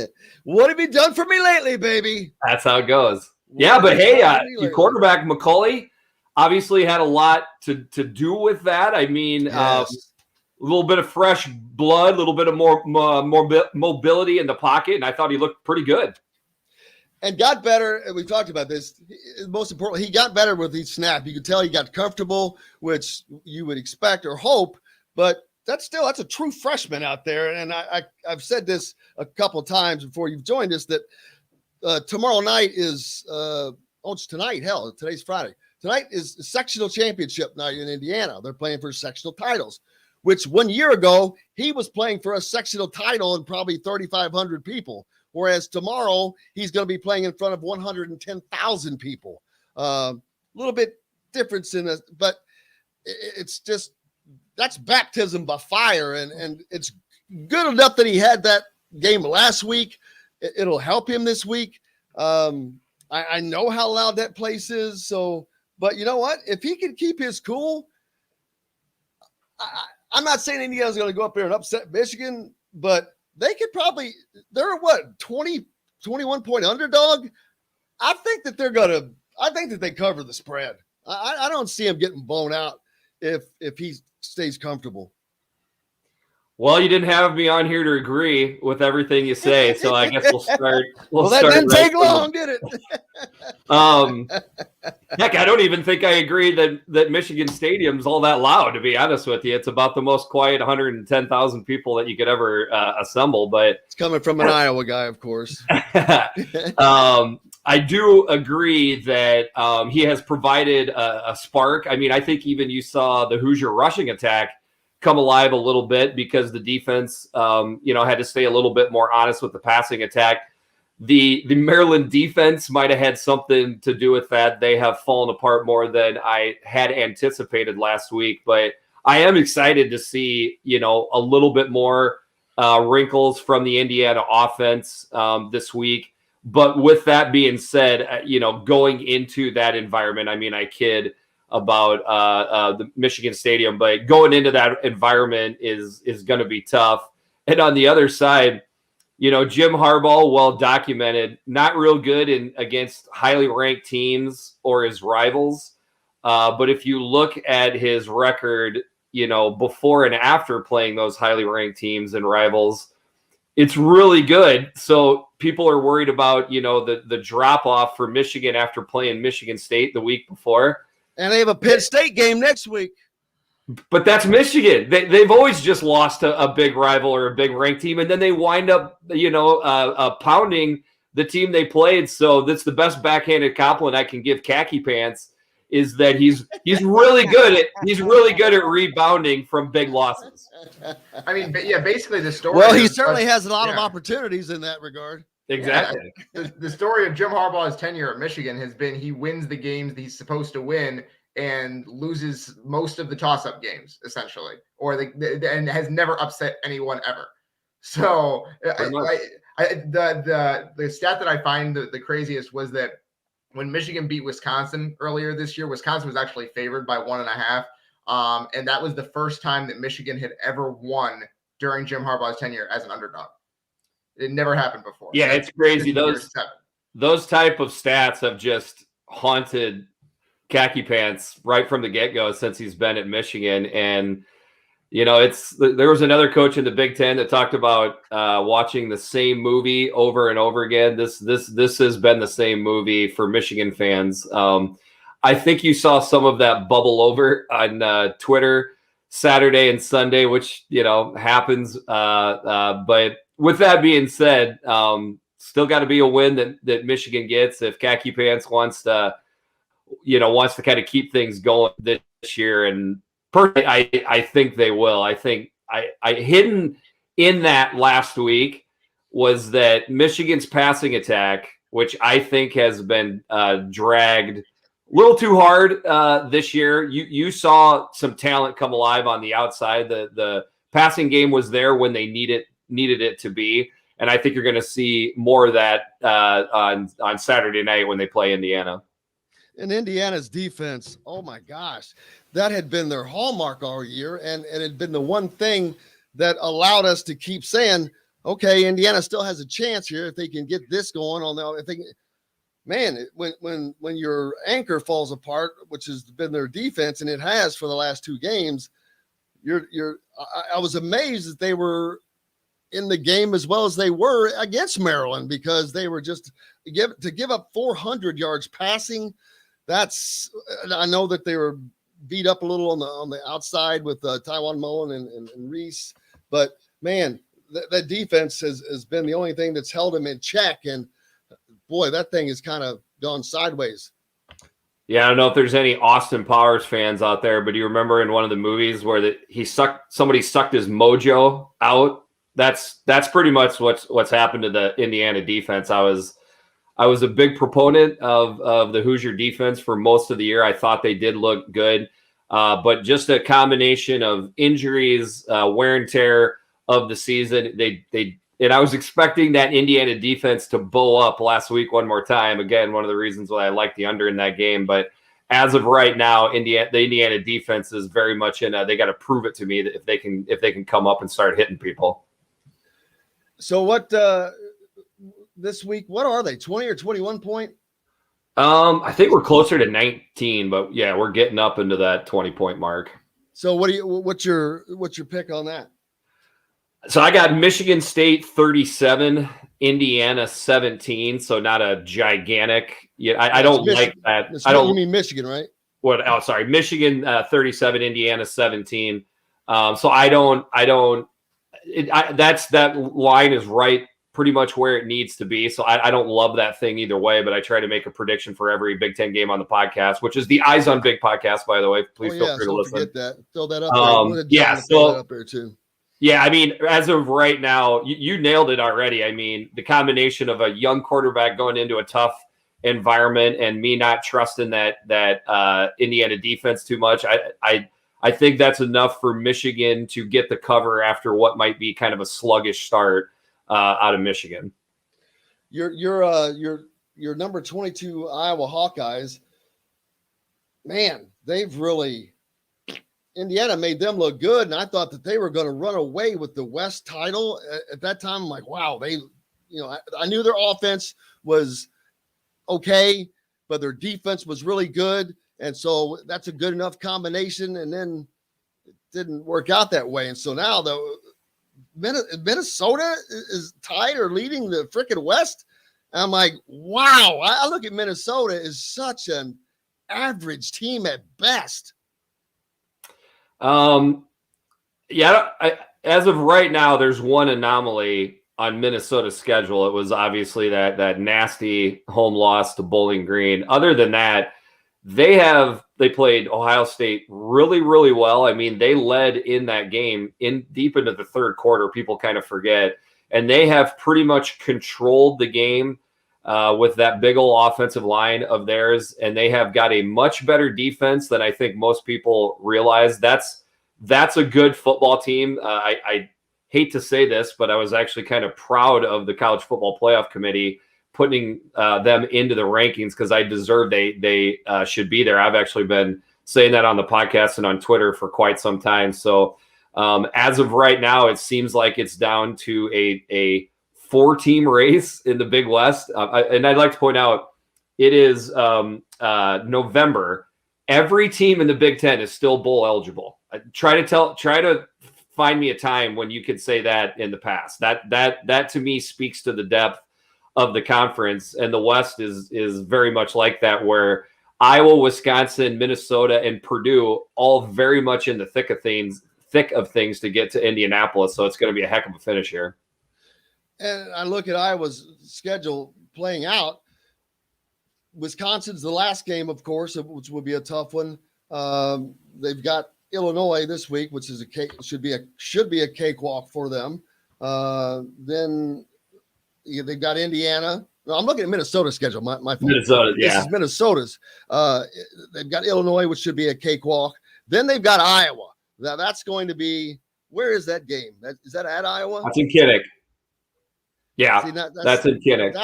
What have you done for me lately, baby?
That's how it goes. Yeah, but hey, your quarterback McCauley obviously had a lot to do with that. I mean,
Yes.
a little bit of fresh blood, a little bit of more mobility in the pocket, and I thought he looked pretty good.
And got better. And we talked about this. Most importantly, he got better with each snap. You could tell he got comfortable, which you would expect or hope. But that's a true freshman out there. And I've said this a couple of times before you've joined us that tomorrow night is it's tonight. Hell, today's Friday. Tonight is the sectional championship night in Indiana. They're playing for sectional titles, which 1 year ago he was playing for a sectional title and probably 3,500 people. Whereas tomorrow he's going to be playing in front of 110,000 people. A little bit difference in it, but it's just that's baptism by fire, and it's good enough that he had that game last week. It'll help him this week. I know how loud that place is, so but you know what? If he can keep his cool, I'm not saying Indiana's going to go up there and upset Michigan, but they could probably, they're what, 21 point underdog? I think that they cover the spread. I don't see him getting blown out if he stays comfortable.
Well, you didn't have me on here to agree with everything you say, so I guess we'll start.
Well, that didn't take long, did it?
Heck, I don't even think I agree that Michigan Stadium's all that loud, to be honest with you. It's about the most quiet 110,000 people that you could ever assemble. But
it's coming from an Iowa guy, of course.
I do agree that he has provided a spark. I mean, I think even you saw the Hoosier rushing attack come alive a little bit because the defense, had to stay a little bit more honest with the passing attack. The Maryland defense might have had something to do with that. They have fallen apart more than I had anticipated last week, but I am excited to see, a little bit more wrinkles from the Indiana offense this week. But with that being said, going into that environment, I mean, I kid about the Michigan Stadium, but going into that environment is going to be tough. And on the other side, Jim Harbaugh, well documented, not real good against highly ranked teams or his rivals. But if you look at his record, before and after playing those highly ranked teams and rivals, it's really good. So people are worried about, the drop off for Michigan after playing Michigan State the week before.
And they have a Penn State game next week.
But that's Michigan. They've always just lost to a big rival or a big ranked team, and then they wind up, pounding the team they played. So that's the best backhanded compliment I can give Khaki Pants is that he's really good at rebounding from big losses.
I mean, basically the story.
Well, he certainly has a lot of opportunities in that regard.
Exactly.
Yeah. The story of Jim Harbaugh's tenure at Michigan has been he wins the games that he's supposed to win and loses most of the toss-up games, essentially, and has never upset anyone ever. So the stat that I find the craziest was that when Michigan beat Wisconsin earlier this year, Wisconsin was actually favored by 1.5. And that was the first time that Michigan had ever won during Jim Harbaugh's tenure as an underdog. It never happened before.
Yeah, it's crazy. Those type of stats have just haunted Khaki Pants right from the get-go since he's been at Michigan. And, there was another coach in the Big Ten that talked about watching the same movie over and over again. This has been the same movie for Michigan fans. I think you saw some of that bubble over on Twitter Saturday and Sunday, which happens. But with that being said, still got to be a win that Michigan gets if Khaki Pants wants to kind of keep things going this year. And personally, I think they will. I think I hidden in that last week was that Michigan's passing attack, which I think has been dragged a little too hard this year. You saw some talent come alive on the outside. The passing game was there when they needed it to be, and I think you're going to see more of that on Saturday night when they play Indiana.
And Indiana's defense, oh my gosh, that had been their hallmark all year, and it had been the one thing that allowed us to keep saying, okay, Indiana still has a chance here if they can get this going on. If they can, man, when your anchor falls apart, which has been their defense, and it has for the last 2 games, I was amazed that they were in the game as well as they were against Maryland, because they were just to give up 400 yards passing. I know that they were beat up a little on the outside with Tywan Mullen and Reese, but man, that defense has been the only thing that's held them in check. And boy, that thing has kind of gone sideways.
Yeah, I don't know if there's any Austin Powers fans out there, but do you remember in one of the movies where somebody sucked his mojo out? That's pretty much what's happened to the Indiana defense. I was a big proponent of the Hoosier defense for most of the year. I thought they did look good, but just a combination of injuries, wear and tear of the season. And I was expecting that Indiana defense to bow up last week one more time. Again, one of the reasons why I like the under in that game. But as of right now, the Indiana defense is very much they got to prove it to me that if they can come up and start hitting people.
So what this week? What are they? 20 or 21 point?
I think we're closer to 19, but yeah, we're getting up into that 20-point mark.
So what's your pick on that?
So I got Michigan State 37, Indiana 17. So not a gigantic. Yeah, I don't like that. I don't.
You mean Michigan, right?
What? Oh, sorry, Michigan 37, Indiana 17. So I don't. That line is right, pretty much where it needs to be. So I don't love that thing either way, but I try to make a prediction for every Big Ten game on the podcast, which is the Eyes on Big podcast, by the way. Please feel free to listen.
Forget that. Throw that up there.
Yeah,
throw that up there too.
Yeah, I mean, as of right now, you nailed it already. I mean, the combination of a young quarterback going into a tough environment and me not trusting that Indiana defense too much, I think that's enough for Michigan to get the cover after what might be kind of a sluggish start out of Michigan.
Your number 22 Iowa Hawkeyes, man, Indiana made them look good, and I thought that they were going to run away with the West title. At that time, I'm like, wow, I knew their offense was okay, but their defense was really good, and so that's a good enough combination, and then it didn't work out that way. And so now, though, Minnesota is tied or leading the freaking West. And I'm like, wow, I look at Minnesota as such an average team at best.
Yeah, as of right now, there's one anomaly on Minnesota's schedule. It was obviously that nasty home loss to Bowling Green. Other than that, they played Ohio State really, really well. I mean, they led in that game deep into the third quarter. People kind of forget, and they have pretty much controlled the game with that big old offensive line of theirs, and they have got a much better defense than I think most people realize. That's a good football team. I hate to say this, but I was actually kind of proud of the College Football Playoff Committee putting them into the rankings because I deserve they should be there. I've actually been saying that on the podcast and on Twitter for quite some time. So as of right now, it seems like it's down to a 4-team race in the Big West. And I'd like to point out it is November. Every team in the Big Ten is still bowl eligible. Try to find me a time when you could say that in the past. That to me speaks to the depth of the conference, and the West is very much like that, where Iowa, Wisconsin, Minnesota, and Purdue all very much in the thick of things to get to Indianapolis. So it's going to be a heck of a finish here.
And I look at Iowa's schedule playing out. Wisconsin's the last game, of course, which will be a tough one. They've got Illinois this week, which is should be a cakewalk for them. Then they've got Indiana. No, I'm looking at Minnesota's schedule. My fault.
Minnesota, yeah.
This is Minnesota's. They've got Illinois, which should be a cakewalk. Then they've got Iowa. Now that's going to be. Where is that game? Is that at Iowa?
That's in Kinnick. Yeah,
See,
that's in Kinnick.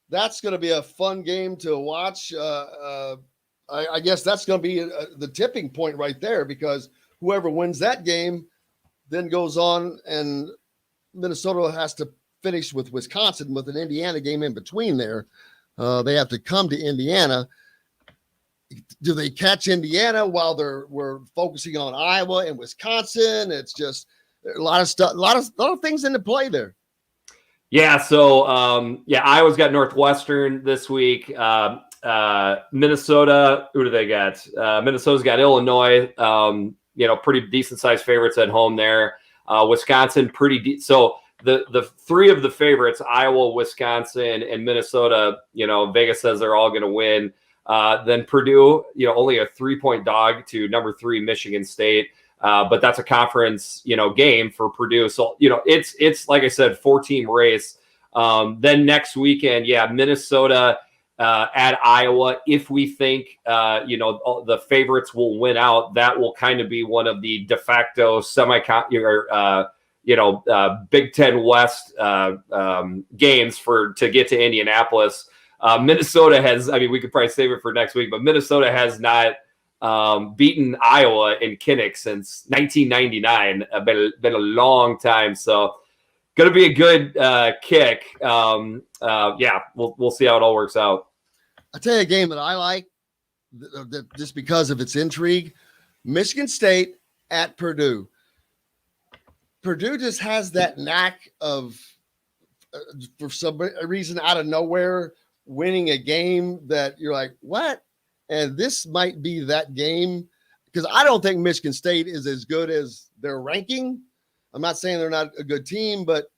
That's going to be a fun game to watch. I guess that's going to be the tipping point right there, because whoever wins that game then goes on, and Minnesota has to finish with Wisconsin with an Indiana game in between there. They have to come to Indiana. Do they catch Indiana while we're focusing on Iowa and Wisconsin? It's just a lot of stuff, a lot of things into play there.
Yeah. So, Iowa's got Northwestern this week. Minnesota, who do they got? Minnesota's got Illinois, pretty decent sized favorites at home there. Wisconsin, so the three of the favorites, Iowa, Wisconsin, and Minnesota, Vegas says they're all going to win. Then Purdue, only a 3-point dog to number 3 Michigan State. But that's a conference, game for Purdue. So, it's like I said, 4-team race. Then next weekend, Minnesota at Iowa. If we think, the favorites will win out, that will kind of be one of the de facto Big Ten West games to get to Indianapolis. Minnesota has, we could probably save it for next week, but Minnesota has not beaten Iowa in Kinnick since 1999. Been a long time. So going to be a good kick. We'll see how it all works out.
I'll tell you a game that I like just because of its intrigue. Michigan State at Purdue. Purdue just has that knack of, for some reason out of nowhere, winning a game that you're like, what? And this might be that game, because I don't think Michigan State is as good as their ranking. I'm not saying they're not a good team, but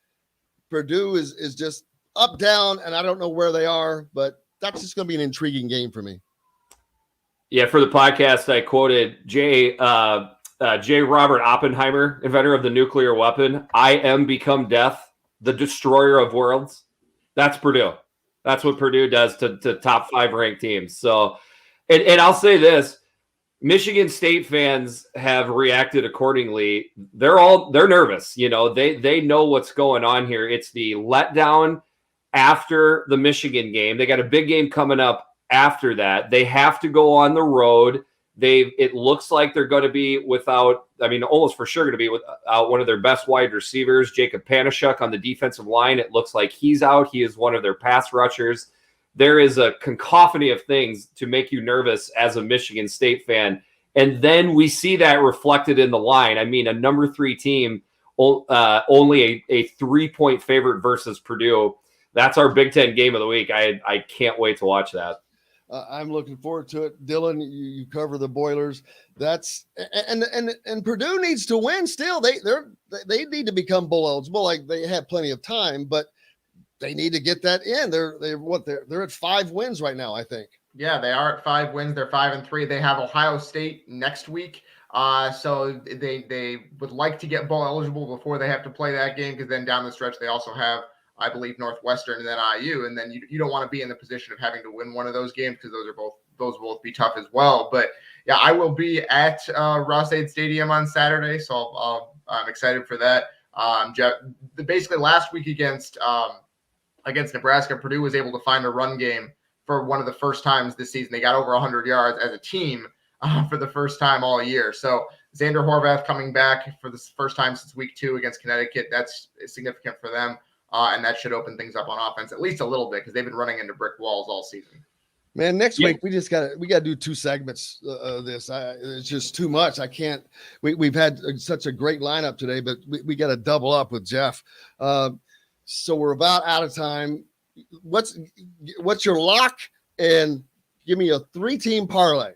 Purdue is just up, down, and I don't know where they are, but that's just going to be an intriguing game for me.
Yeah, for the podcast, I quoted J. Robert Oppenheimer, inventor of the nuclear weapon. I am become death, the destroyer of worlds. That's Purdue. That's what Purdue does to top 5 ranked teams. So, and I'll say this, Michigan State fans have reacted accordingly. They're nervous. They know what's going on here. It's the letdown after the Michigan game. They got a big game coming up after that. They have to go on the road. It looks like they're going to be without, almost for sure going to be without one of their best wide receivers, Jacob Panashuk, on the defensive line. It looks like he's out. He is one of their pass rushers. There is a cacophony of things to make you nervous as a Michigan State fan. And then we see that reflected in the line. A number 3 team, only a 3-point favorite versus Purdue. That's our Big Ten game of the week. I can't wait to watch that.
I'm looking forward to it. Dylan, you cover the Boilers. That's and Purdue needs to win still. They need to become bowl eligible. Like, they have plenty of time, but they need to get that in. They're at 5 wins right now, I think.
Yeah, they are at 5 wins. They're 5-3. They have Ohio State next week. So they would like to get bowl eligible before they have to play that game, because then down the stretch they also have, I believe, Northwestern and then IU, and then you don't want to be in the position of having to win one of those games, because those will both be tough as well. But yeah, I will be at Ross-Ade Stadium on Saturday, so I'm excited for that. Jeff, basically last week against Nebraska, Purdue was able to find a run game for one of the first times this season. They got over 100 yards as a team for the first time all year. So Xander Horvath coming back for the first time since week 2 against Connecticut, that's significant for them. And that should open things up on offense at least a little bit, because they've been running into brick walls all season.
Man, next week we got to do 2 segments of this. It's just too much. I can't. We've had such a great lineup today, but we got to double up with Jeff. So we're about out of time. What's your lock and Give me a 3-team parlay.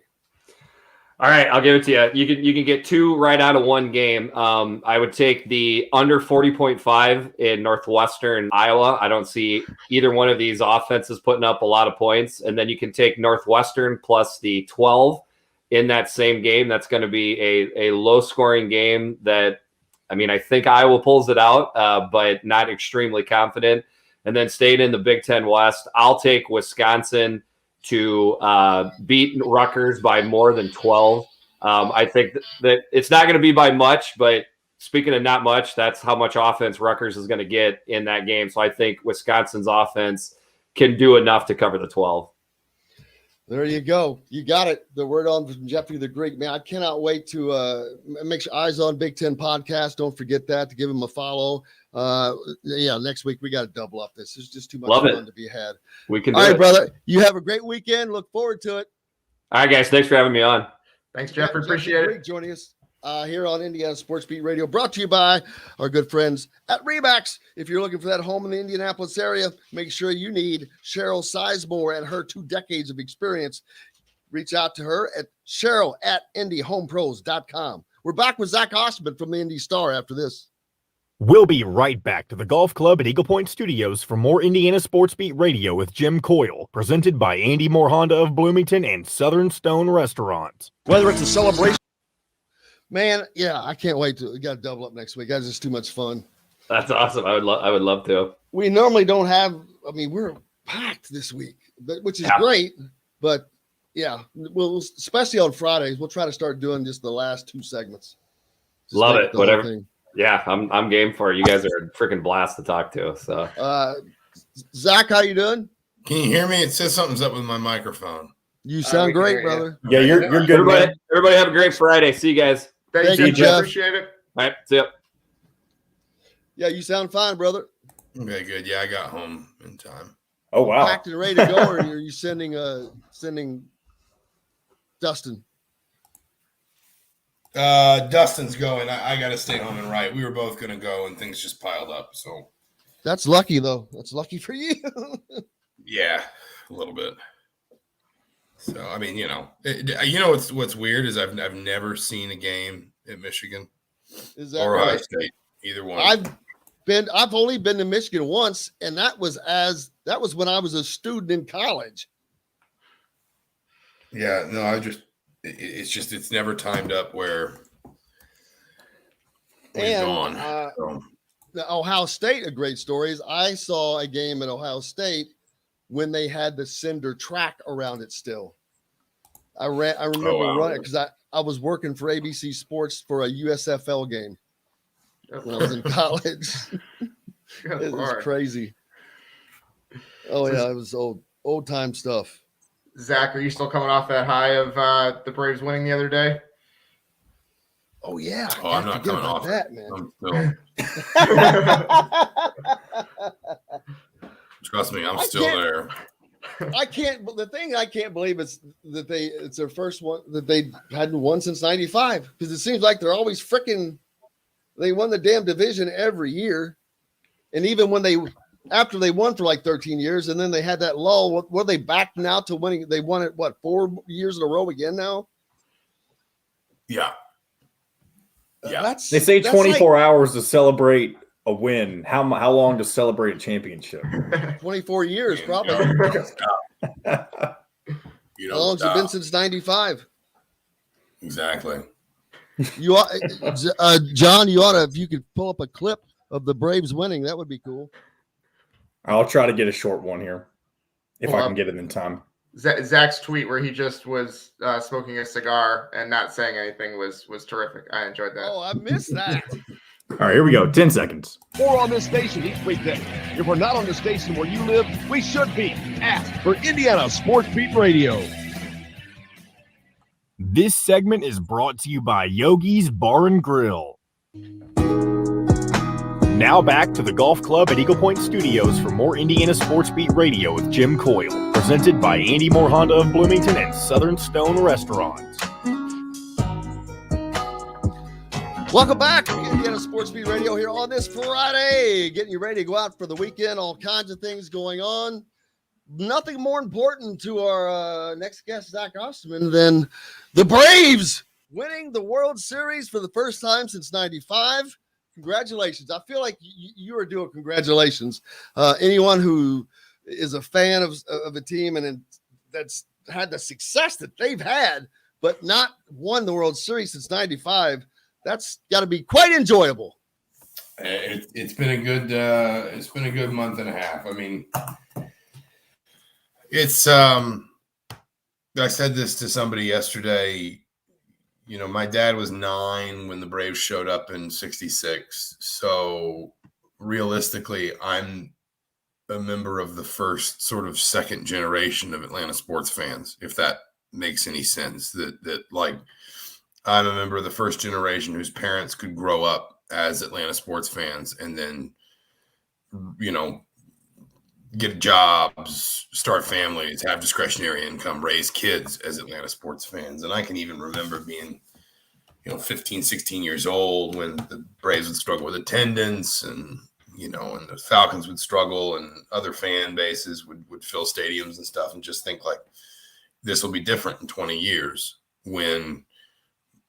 All right, I'll give it to you. You can get 2 right out of one game. I would take the under 40.5 in Northwestern Iowa. I don't see either one of these offenses putting up a lot of points. And then you can take Northwestern plus the 12 in that same game. That's going to be a low-scoring game that, I think Iowa pulls it out, but not extremely confident. And then staying in the Big Ten West, I'll take Wisconsin to beat Rutgers by more than 12. I think that it's not going to be by much, but speaking of not much, that's how much offense Rutgers is going to get in that game. So I think Wisconsin's offense can do enough to cover the 12.
There you go. You got it. The word on from Jeffrey the Greek. Man, I cannot wait to make sure Eyes on Big Ten podcast. Don't forget that, to give him a follow. Next week we got to double up this. There's just too much fun to be had.
We can
do
it.
All right, brother. You have a great weekend. Look forward to it.
All right, guys. Thanks for having me on.
Thanks, Jeffrey. Appreciate it.
Joining us here on Indiana Sports Beat Radio, brought to you by our good friends at Remax. If you're looking for that home in the Indianapolis area, make sure you need Cheryl Sizemore and her 2 decades of experience. Reach out to her at Cheryl@IndyHomePros.com. We're back with Zach Osterman from the Indy Star after this.
We'll be right back to the Golf Club at Eagle Point Studios for more Indiana Sports Beat Radio with Jim Coyle, presented by Andy Moore Honda of Bloomington and Southern Stone Restaurant.
Whether it's a celebration.
Man, yeah, I can't wait to. We got to double up next week. That's just too much fun.
That's awesome. I would love to.
We normally don't have. We're packed this week, which is great. But yeah, well, especially on Fridays, we'll try to start doing just the last 2 segments. Just
love it. Whatever. Yeah, I'm game for it. You guys are a freaking blast to talk to. So,
Zach, how you doing?
Can you hear me? It says something's up with my microphone.
You sound great, brother.
Yeah, you're good.
Everybody have a great Friday. See you guys.
Thank you, Jeff.
Appreciate it.
All right, see ya.
Yeah, you sound fine, brother.
Okay, good. Yeah, I got home in time.
Oh wow.
Packed and ready to go, or are you sending Dustin?
Dustin's going. I got to stay home and write. We were both going to go, and things just piled up. So
that's lucky, though. That's lucky for you.
Yeah, a little bit. So what's weird is I've never seen a game at Michigan or Ohio State, either one.
I've only been to Michigan once, and that was when I was a student in college.
Yeah, no, it's never timed up where we've gone.
The Ohio State, a great story is I saw a game at Ohio State when they had the cinder track around it still. I remember running because I was working for ABC Sports for a USFL game when I was in college. It was crazy. Oh yeah, it was old time stuff.
Zach, are you still coming off that high of the Braves winning the other day?
Oh yeah.
I'm not coming off
that, man.
Trust me, I'm still there.
I can't believe is that it's their first one that they hadn't won since '95, because it seems like they're always they won the damn division every year. And even after they won for like 13 years, and then they had that lull. Were they back now to winning? They won it 4 years in a row again now?
Yeah.
They say 24 hours to celebrate a win. How long to celebrate a championship?
24 years, probably. How long has it been since '95?
Exactly.
You ought, John, you ought to, if you could pull up a clip of the Braves winning, that would be cool.
I'll try to get a short one here if I can get it in time.
Zach's tweet where he just was smoking a cigar and not saying anything was terrific. I enjoyed that.
Oh, I missed that.
All right, here we go. 10 seconds.
Or on this station each weekday. If we're not on the station where you live, we should be. Ask for Indiana Sports Beat Radio.
This segment is brought to you by Yogi's Bar and Grill. Now back to the Golf Club at Eagle Point Studios for more Indiana Sports Beat Radio with Jim Coyle, presented by Andy Moore Honda of Bloomington and Southern Stone Restaurant.
Welcome back to Indiana Sports Beat Radio here on this Friday. Getting you ready to go out for the weekend. All kinds of things going on. nothing more important to our next guest, Zach Osterman, than the Braves winning the World Series for the first time since '95. Congratulations. I feel like you are doing congratulations. Anyone who is a fan of a team and that's had the success that they've had, but not won the World Series since '95, that's got to be quite enjoyable.
It's been a good month and a half. I mean, it's I said this to somebody yesterday. You know, my dad was 9 when the Braves showed up in '66. So realistically, I'm a member of the first sort of second generation of Atlanta sports fans, if that makes any sense. That like I'm a member of the first generation whose parents could grow up as Atlanta sports fans and then, you know, get jobs, start families, have discretionary income, raise kids as Atlanta sports fans. And I can even remember being, 15, 16 years old when the Braves would struggle with attendance and the Falcons would struggle and other fan bases would fill stadiums and stuff, and just think like this will be different in 20 years when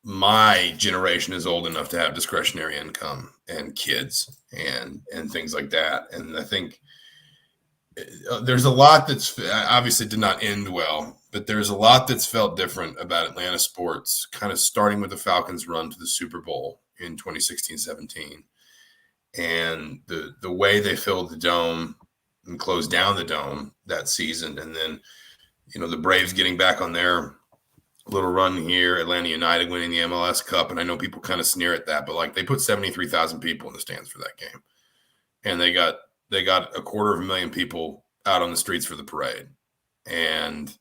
my generation is old enough to have discretionary income and kids and things like that. And I think there's a lot that's obviously did not end well, but there's a lot that's felt different about Atlanta sports, kind of starting with the Falcons' run to the Super Bowl in 2016-17. And the way they filled the dome and closed down the dome that season. And then, the Braves getting back on their little run here, Atlanta United winning the MLS Cup. And I know people kind of sneer at that, but like they put 73,000 people in the stands for that game. And they got 250,000 people out on the streets for the parade. And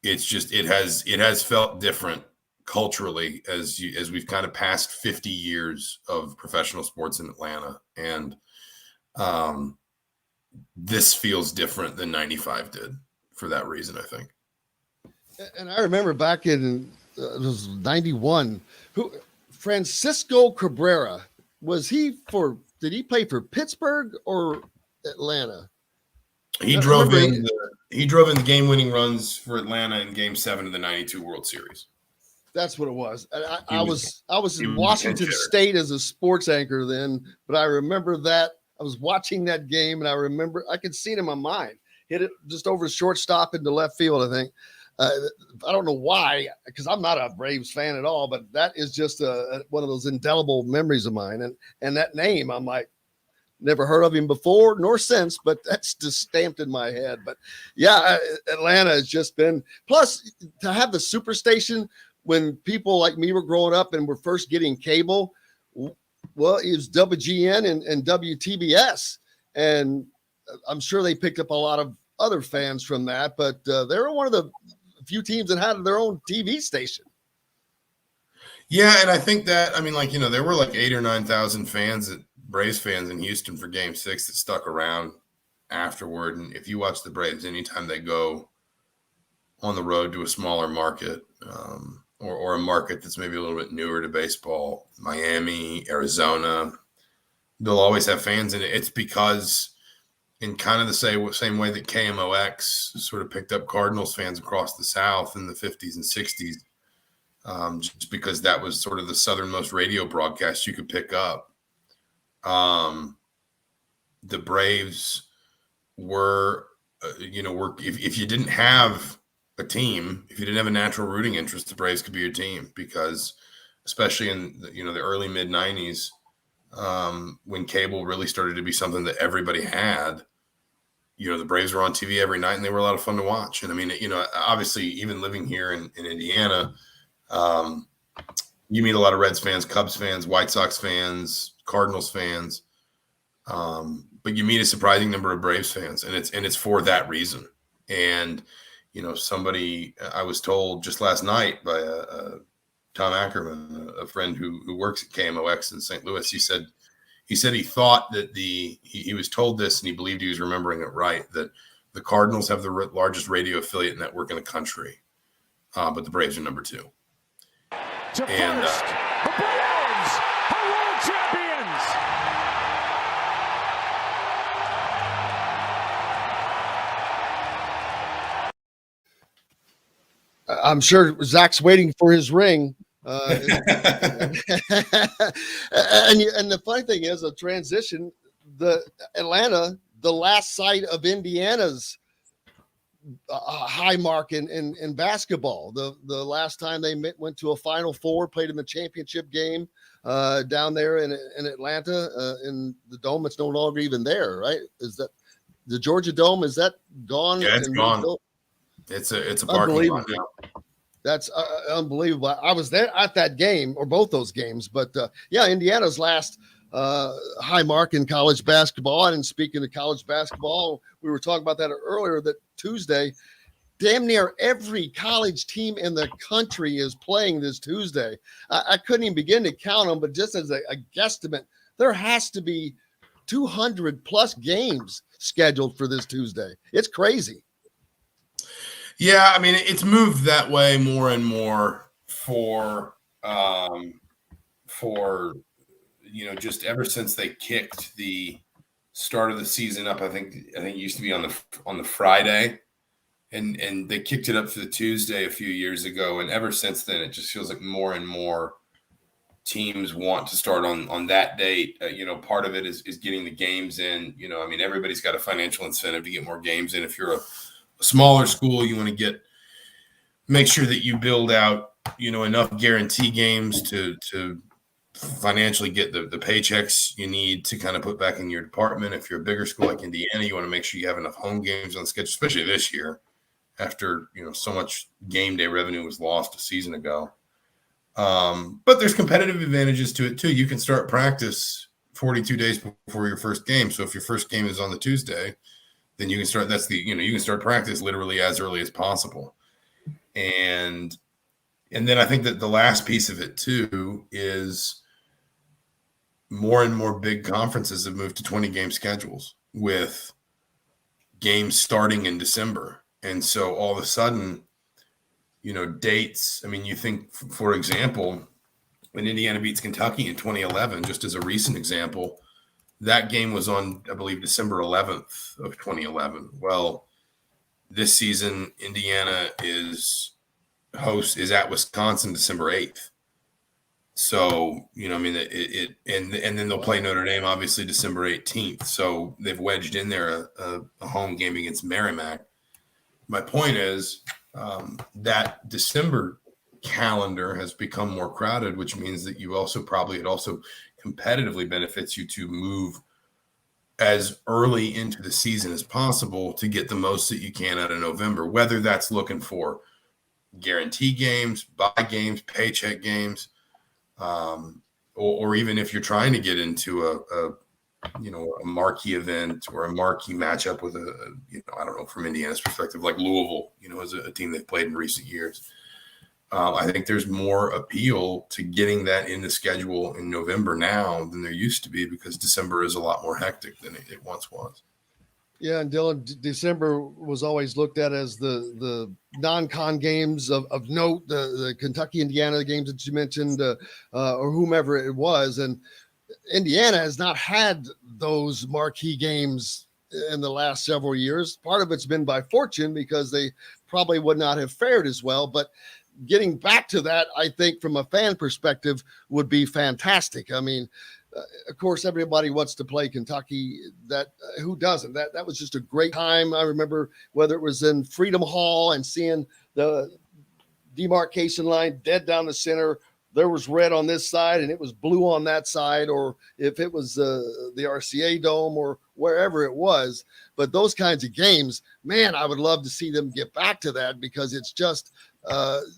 it's just, it has felt different culturally as we've kind of passed 50 years of professional sports in Atlanta. And this feels different than 95 did for that reason, I think.
And I remember back in it was 91, Francisco Cabrera, did he play for Pittsburgh or Atlanta?
He drove in the game-winning runs for Atlanta in Game 7 of the '92 World Series.
That's what it was. I was in Washington State as a sports anchor then, but I remember that I was watching that game, and I remember I could see it in my mind. Hit it just over shortstop into left field, I think. I don't know why, because I'm not a Braves fan at all, but that is just one of those indelible memories of mine. And that name, I'm like, never heard of him before nor since, but that's just stamped in my head. But yeah, Atlanta has just been, plus to have the Superstation when people like me were growing up and were first getting cable, well, it was WGN and WTBS. And I'm sure they picked up a lot of other fans from that, but they were one of the few teams that had their own TV station.
Yeah, and I think that, there were like 8,000 or 9,000 Braves fans in Houston for Game 6 that stuck around afterward. And if you watch the Braves, anytime they go on the road to a smaller market or a market that's maybe a little bit newer to baseball, Miami, Arizona, they'll always have fans in it. It's because in kind of the same way that KMOX sort of picked up Cardinals fans across the South in the 50s and 60s, just because that was sort of the southernmost radio broadcast you could pick up. The Braves were, if you didn't have a team, if you didn't have a natural rooting interest, the Braves could be your team, because especially in the early mid 90s, when cable really started to be something that everybody had, the Braves were on TV every night and they were a lot of fun to watch. And obviously even living here in Indiana, you meet a lot of Reds fans, Cubs fans, White Sox fans, Cardinals fans. But you meet a surprising number of Braves fans, and it's for that reason. And, somebody, I was told just last night by Tom Ackerman, a friend who works at KMOX in St. Louis, he said he thought that he was told this, and he believed he was remembering it right, that the Cardinals have the largest radio affiliate network in the country, but the Braves are number 2.
To first, the Braves are world champions.
I'm sure Zach's waiting for his ring. And the funny thing is, a transition, Atlanta, the last site of Indiana's high mark in basketball. The last time they went to a Final Four, played in the championship game down there in Atlanta in the Dome. It's no longer even there, right? Is that the Georgia Dome? Is that gone?
Yeah, it's gone. It's a parking lot now.
That's unbelievable. I was there at that game, or both those games. But yeah, Indiana's last high mark in college basketball. And speaking of college basketball, we were talking about that earlier, that Tuesday, damn near every college team in the country is playing this Tuesday. I couldn't even begin to count them, but just as a guesstimate, there has to be 200 plus games scheduled for this Tuesday. It's crazy.
Yeah, I mean, it's moved that way more and more for just ever since they kicked the start of the season up. I think it used to be on the Friday, and they kicked it up to the Tuesday a few years ago, and ever since then, it just feels like more and more teams want to start on that date. Part of it is getting the games in. I mean, everybody's got a financial incentive to get more games in. If you're a smaller school, you want to make sure that you build out, enough guarantee games to financially get the paychecks you need to kind of put back in your department. If you're a bigger school like Indiana, you want to make sure you have enough home games on the schedule, especially this year after, so much game day revenue was lost a season ago. But there's competitive advantages to it too. You can start practice 42 days before your first game. So if your first game is on the Tuesday, then you can start, you can start practice literally as early as possible. And then I think that the last piece of it too is more and more big conferences have moved to 20-game schedules with games starting in December. And so all of a sudden, dates, I mean, you think, for example, when Indiana beats Kentucky in 2011, just as a recent example, that game was on, I believe, December 11th of 2011. Well, this season, Indiana is at Wisconsin December 8th. So, I mean, and then they'll play Notre Dame, obviously, December 18th. So they've wedged in there a home game against Merrimack. My point is that December calendar has become more crowded, which means that it also competitively benefits you to move as early into the season as possible to get the most that you can out of November, whether that's looking for guarantee games, buy games, paycheck games, or even if you're trying to get into a marquee event or a marquee matchup with I don't know, from Indiana's perspective, like Louisville, as a team they've played in recent years. I think there's more appeal to getting that in the schedule in November now than there used to be, because December is a lot more hectic than it once was.
Yeah, and Dylan, December was always looked at as the non-con games of note, the Kentucky, Indiana games that you mentioned, or whomever it was. And Indiana has not had those marquee games in the last several years. Part of it's been by fortune, because they probably would not have fared as well. But getting back to that, I think from a fan perspective would be fantastic. I mean, of course, everybody wants to play Kentucky. Who doesn't? That was just a great time. I remember whether it was in Freedom Hall and seeing the demarcation line dead down the center. There was red on this side and it was blue on that side, or if it was the RCA Dome or wherever it was. But those kinds of games, man, I would love to see them get back to that, because it's just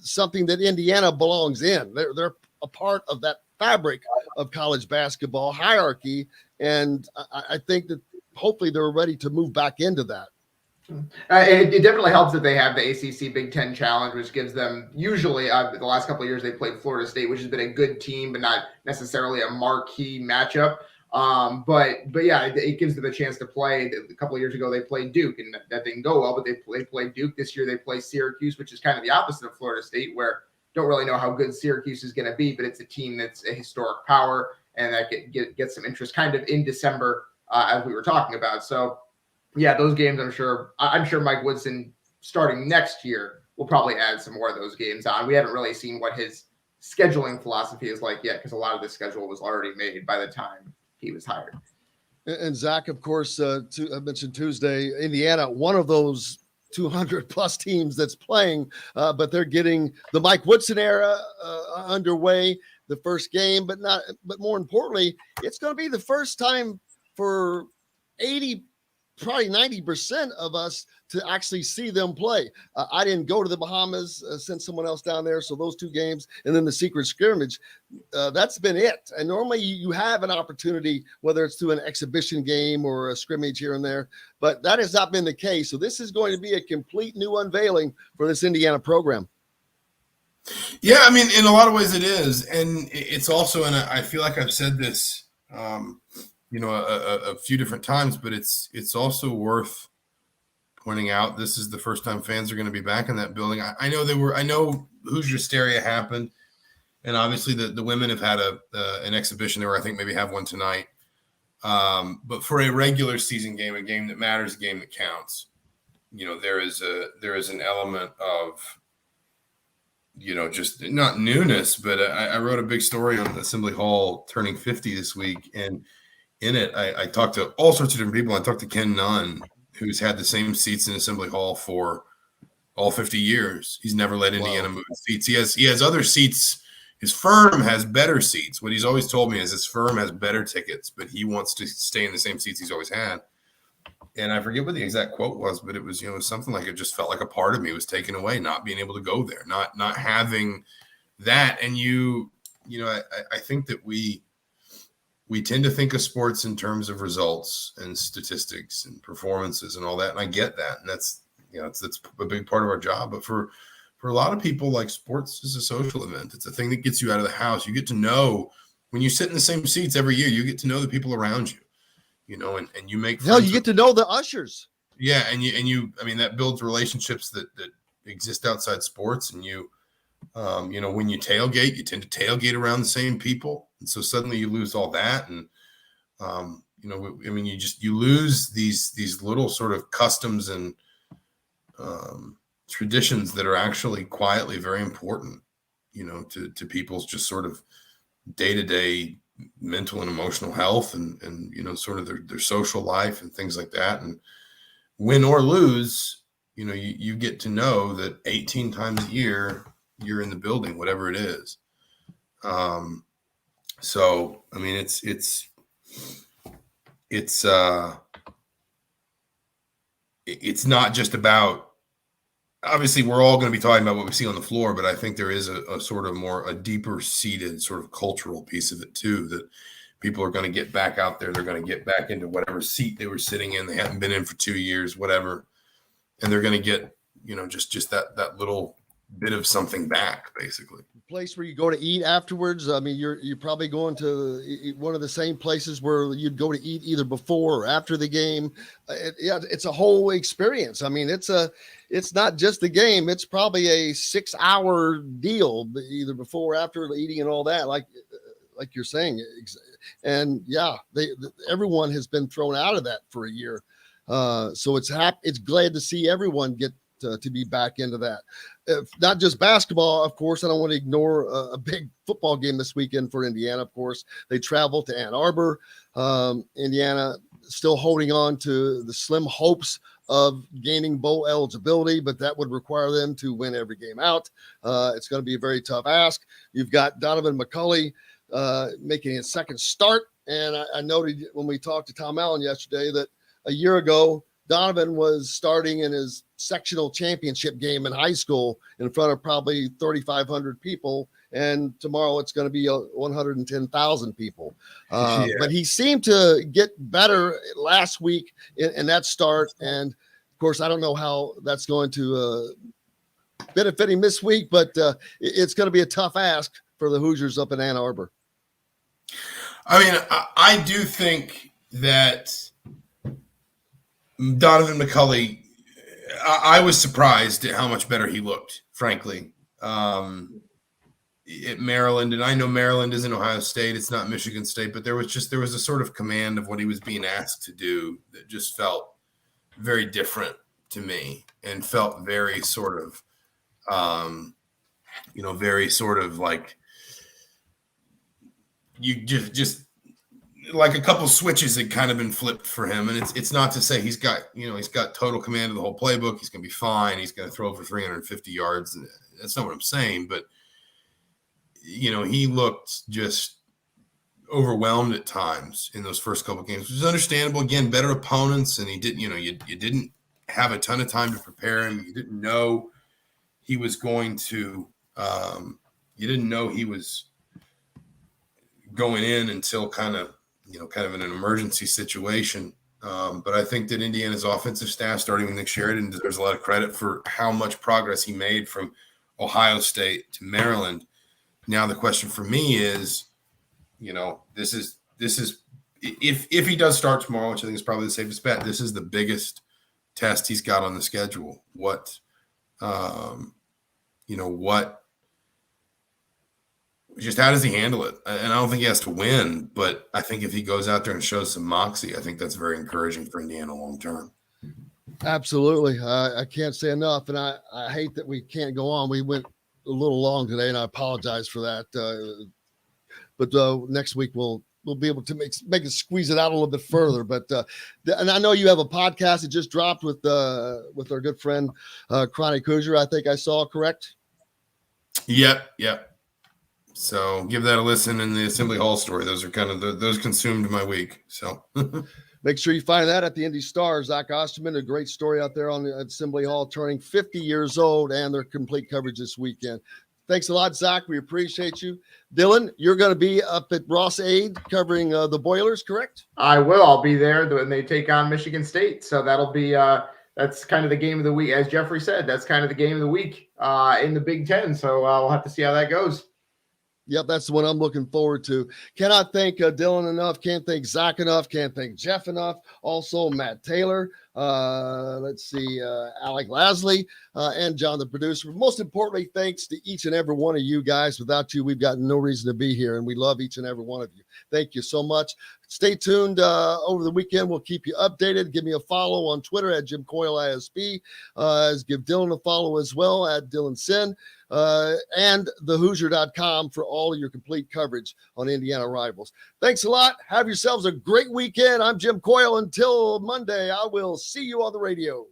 something that Indiana belongs in. They're a part of that fabric of college basketball hierarchy, and I think that hopefully they're ready to move back into that.
It definitely helps that they have the ACC Big Ten Challenge, which gives them usually the last couple of years they played Florida State, which has been a good team, but not necessarily a marquee matchup. But yeah, it gives them a chance to play. A couple of years ago they played Duke, and that didn't go well. But they played Duke this year. They play Syracuse, which is kind of the opposite of Florida State, where don't really know how good Syracuse is going to be, but it's a team that's a historic power and that get some interest kind of in December, as we were talking about. So yeah, those games, I'm sure Mike Woodson starting next year we'll probably add some more of those games on. We haven't really seen what his scheduling philosophy is like yet, because a lot of the schedule was already made by the time he was hired.
And Zach, of course, I mentioned Tuesday, Indiana, one of those 200 plus teams that's playing, but they're getting the Mike Woodson era underway, the first game, but more importantly, it's going to be the first time for 80, probably 90% of us to actually see them play. I didn't go to the Bahamas, sent someone else down there. So those two games and then the secret scrimmage, that's been it. And normally you have an opportunity, whether it's through an exhibition game or a scrimmage here and there, but that has not been the case. So this is going to be a complete new unveiling for this Indiana program.
Yeah, I mean, in a lot of ways it is. And it's also, and I feel like I've said this, a few different times, but it's also worth pointing out this is the first time fans are going to be back in that building. I know Hoosier hysteria happened, and obviously the women have had an exhibition there. I think maybe have one tonight. But for a regular season game, a game that matters, a game that counts, there is an element of just not newness, but I wrote a big story on Assembly Hall turning 50 this week, and in it, I talked to all sorts of different people. I talked to Ken Nunn, who's had the same seats in Assembly Hall for all 50 years. He's never let Indiana move seats. He has other seats. His firm has better seats. What he's always told me is his firm has better tickets, but he wants to stay in the same seats he's always had. And I forget what the exact quote was, but it was, something like it just felt like a part of me was taken away, not being able to go there, not having that. And I think that we tend to think of sports in terms of results and statistics and performances and all that. And I get that. And that's a big part of our job. But for a lot of people, like, sports is a social event. It's a thing that gets you out of the house. You get to know, when you sit in the same seats every year, you get to know the people around you, and you make friends.
You get to know the ushers.
Yeah. And I mean, that builds relationships that exist outside sports. And when you tailgate, you tend to tailgate around the same people. And so suddenly you lose all that. And, you lose these little sort of customs and traditions that are actually quietly very important, to people's just sort of day-to-day mental and emotional health and sort of their social life and things like that. And win or lose, you get to know that 18 times a year you're in the building, whatever it is. So, I mean, it's not just about, obviously we're all going to be talking about what we see on the floor, but I think there is a sort of a deeper seated sort of cultural piece of it too, that people are going to get back out there. They're going to get back into whatever seat they were sitting in. They haven't been in for 2 years, whatever. And they're going to get, just that little bit of something back, basically.
Place where you go to eat afterwards. I mean, you're probably going to one of the same places where you'd go to eat either before or after the game. It's a whole experience. I mean, it's not just the game. It's probably a 6-hour deal, either before or after eating and all that, like you're saying. And everyone has been thrown out of that for a year. So it's glad to see everyone get to be back into that. Not just basketball, of course. I don't want to ignore a big football game this weekend for Indiana. Of course, they travel to Ann Arbor. Indiana still holding on to the slim hopes of gaining bowl eligibility, but that would require them to win every game out. It's going to be a very tough ask. You've got Donovan McCulley making his second start, and I noted when we talked to Tom Allen yesterday that a year ago, Donovan was starting in his sectional championship game in high school in front of probably 3,500 people. And tomorrow it's going to be 110,000 people. But he seemed to get better last week in that start. And of course, I don't know how that's going to benefit him this week, but it's going to be a tough ask for the Hoosiers up in Ann Arbor.
I mean, I do think that Donovan McCulley, I was surprised at how much better he looked, frankly, at Maryland. And I know Maryland isn't Ohio State. It's not Michigan State, but there was a sort of command of what he was being asked to do that just felt very different to me and felt very sort of Very sort of like you just like a couple switches had kind of been flipped for him. And it's not to say he's got total command of the whole playbook. He's going to be fine. He's going to throw for 350 yards. And that's not what I'm saying, but he looked just overwhelmed at times in those first couple of games, which is understandable. Again, better opponents. And he didn't, you didn't have a ton of time to prepare him. You didn't know he was going to, you didn't know he was going in until kind of in an emergency situation. But I think that Indiana's offensive staff, starting with Nick Sheridan, deserves a lot of credit for how much progress he made from Ohio State to Maryland. Now the question for me is, this is if he does start tomorrow, which I think is probably the safest bet, this is the biggest test he's got on the schedule. Just how does he handle it? And I don't think he has to win, but I think if he goes out there and shows some moxie, I think that's very encouraging for Indiana long term.
Absolutely. I can't say enough. And I hate that we can't go on. We went a little long today, and I apologize for that. But next week we'll be able to make it squeeze it out a little bit further. But and I know you have a podcast that just dropped with our good friend Chronic Hoosier. I think I saw, correct?
Yep. So give that a listen. And the Assembly Hall story, those are kind of those consumed my week. So
make sure you find that at the Indy Star. Zach Osterman, a great story out there on the Assembly Hall, turning 50 years old, and their complete coverage this weekend. Thanks a lot, Zach. We appreciate you. Dylan, you're going to be up at Ross Aid covering the Boilers, correct?
I will. I'll be there when they take on Michigan State. So that'll be that's kind of the game of the week. As Jeffrey said, that's kind of the game of the week in the Big Ten. So we'll have to see how that goes.
Yep, that's the one I'm looking forward to. Cannot thank Dylan enough. Can't thank Zach enough. Can't thank Jeff enough. Also, Matt Taylor. Alec Lasley, and John, the producer. Most importantly, thanks to each and every one of you guys. Without you, we've got no reason to be here, and we love each and every one of you. Thank you so much. Stay tuned over the weekend. We'll keep you updated. Give me a follow on Twitter at Jim Coyle ISB. Give Dylan a follow as well at Dylan Sinn. And thehoosier.com for all of your complete coverage on Indiana rivals. Thanks a lot. Have yourselves a great weekend. I'm Jim Coyle. Until Monday, I will see you on the radio.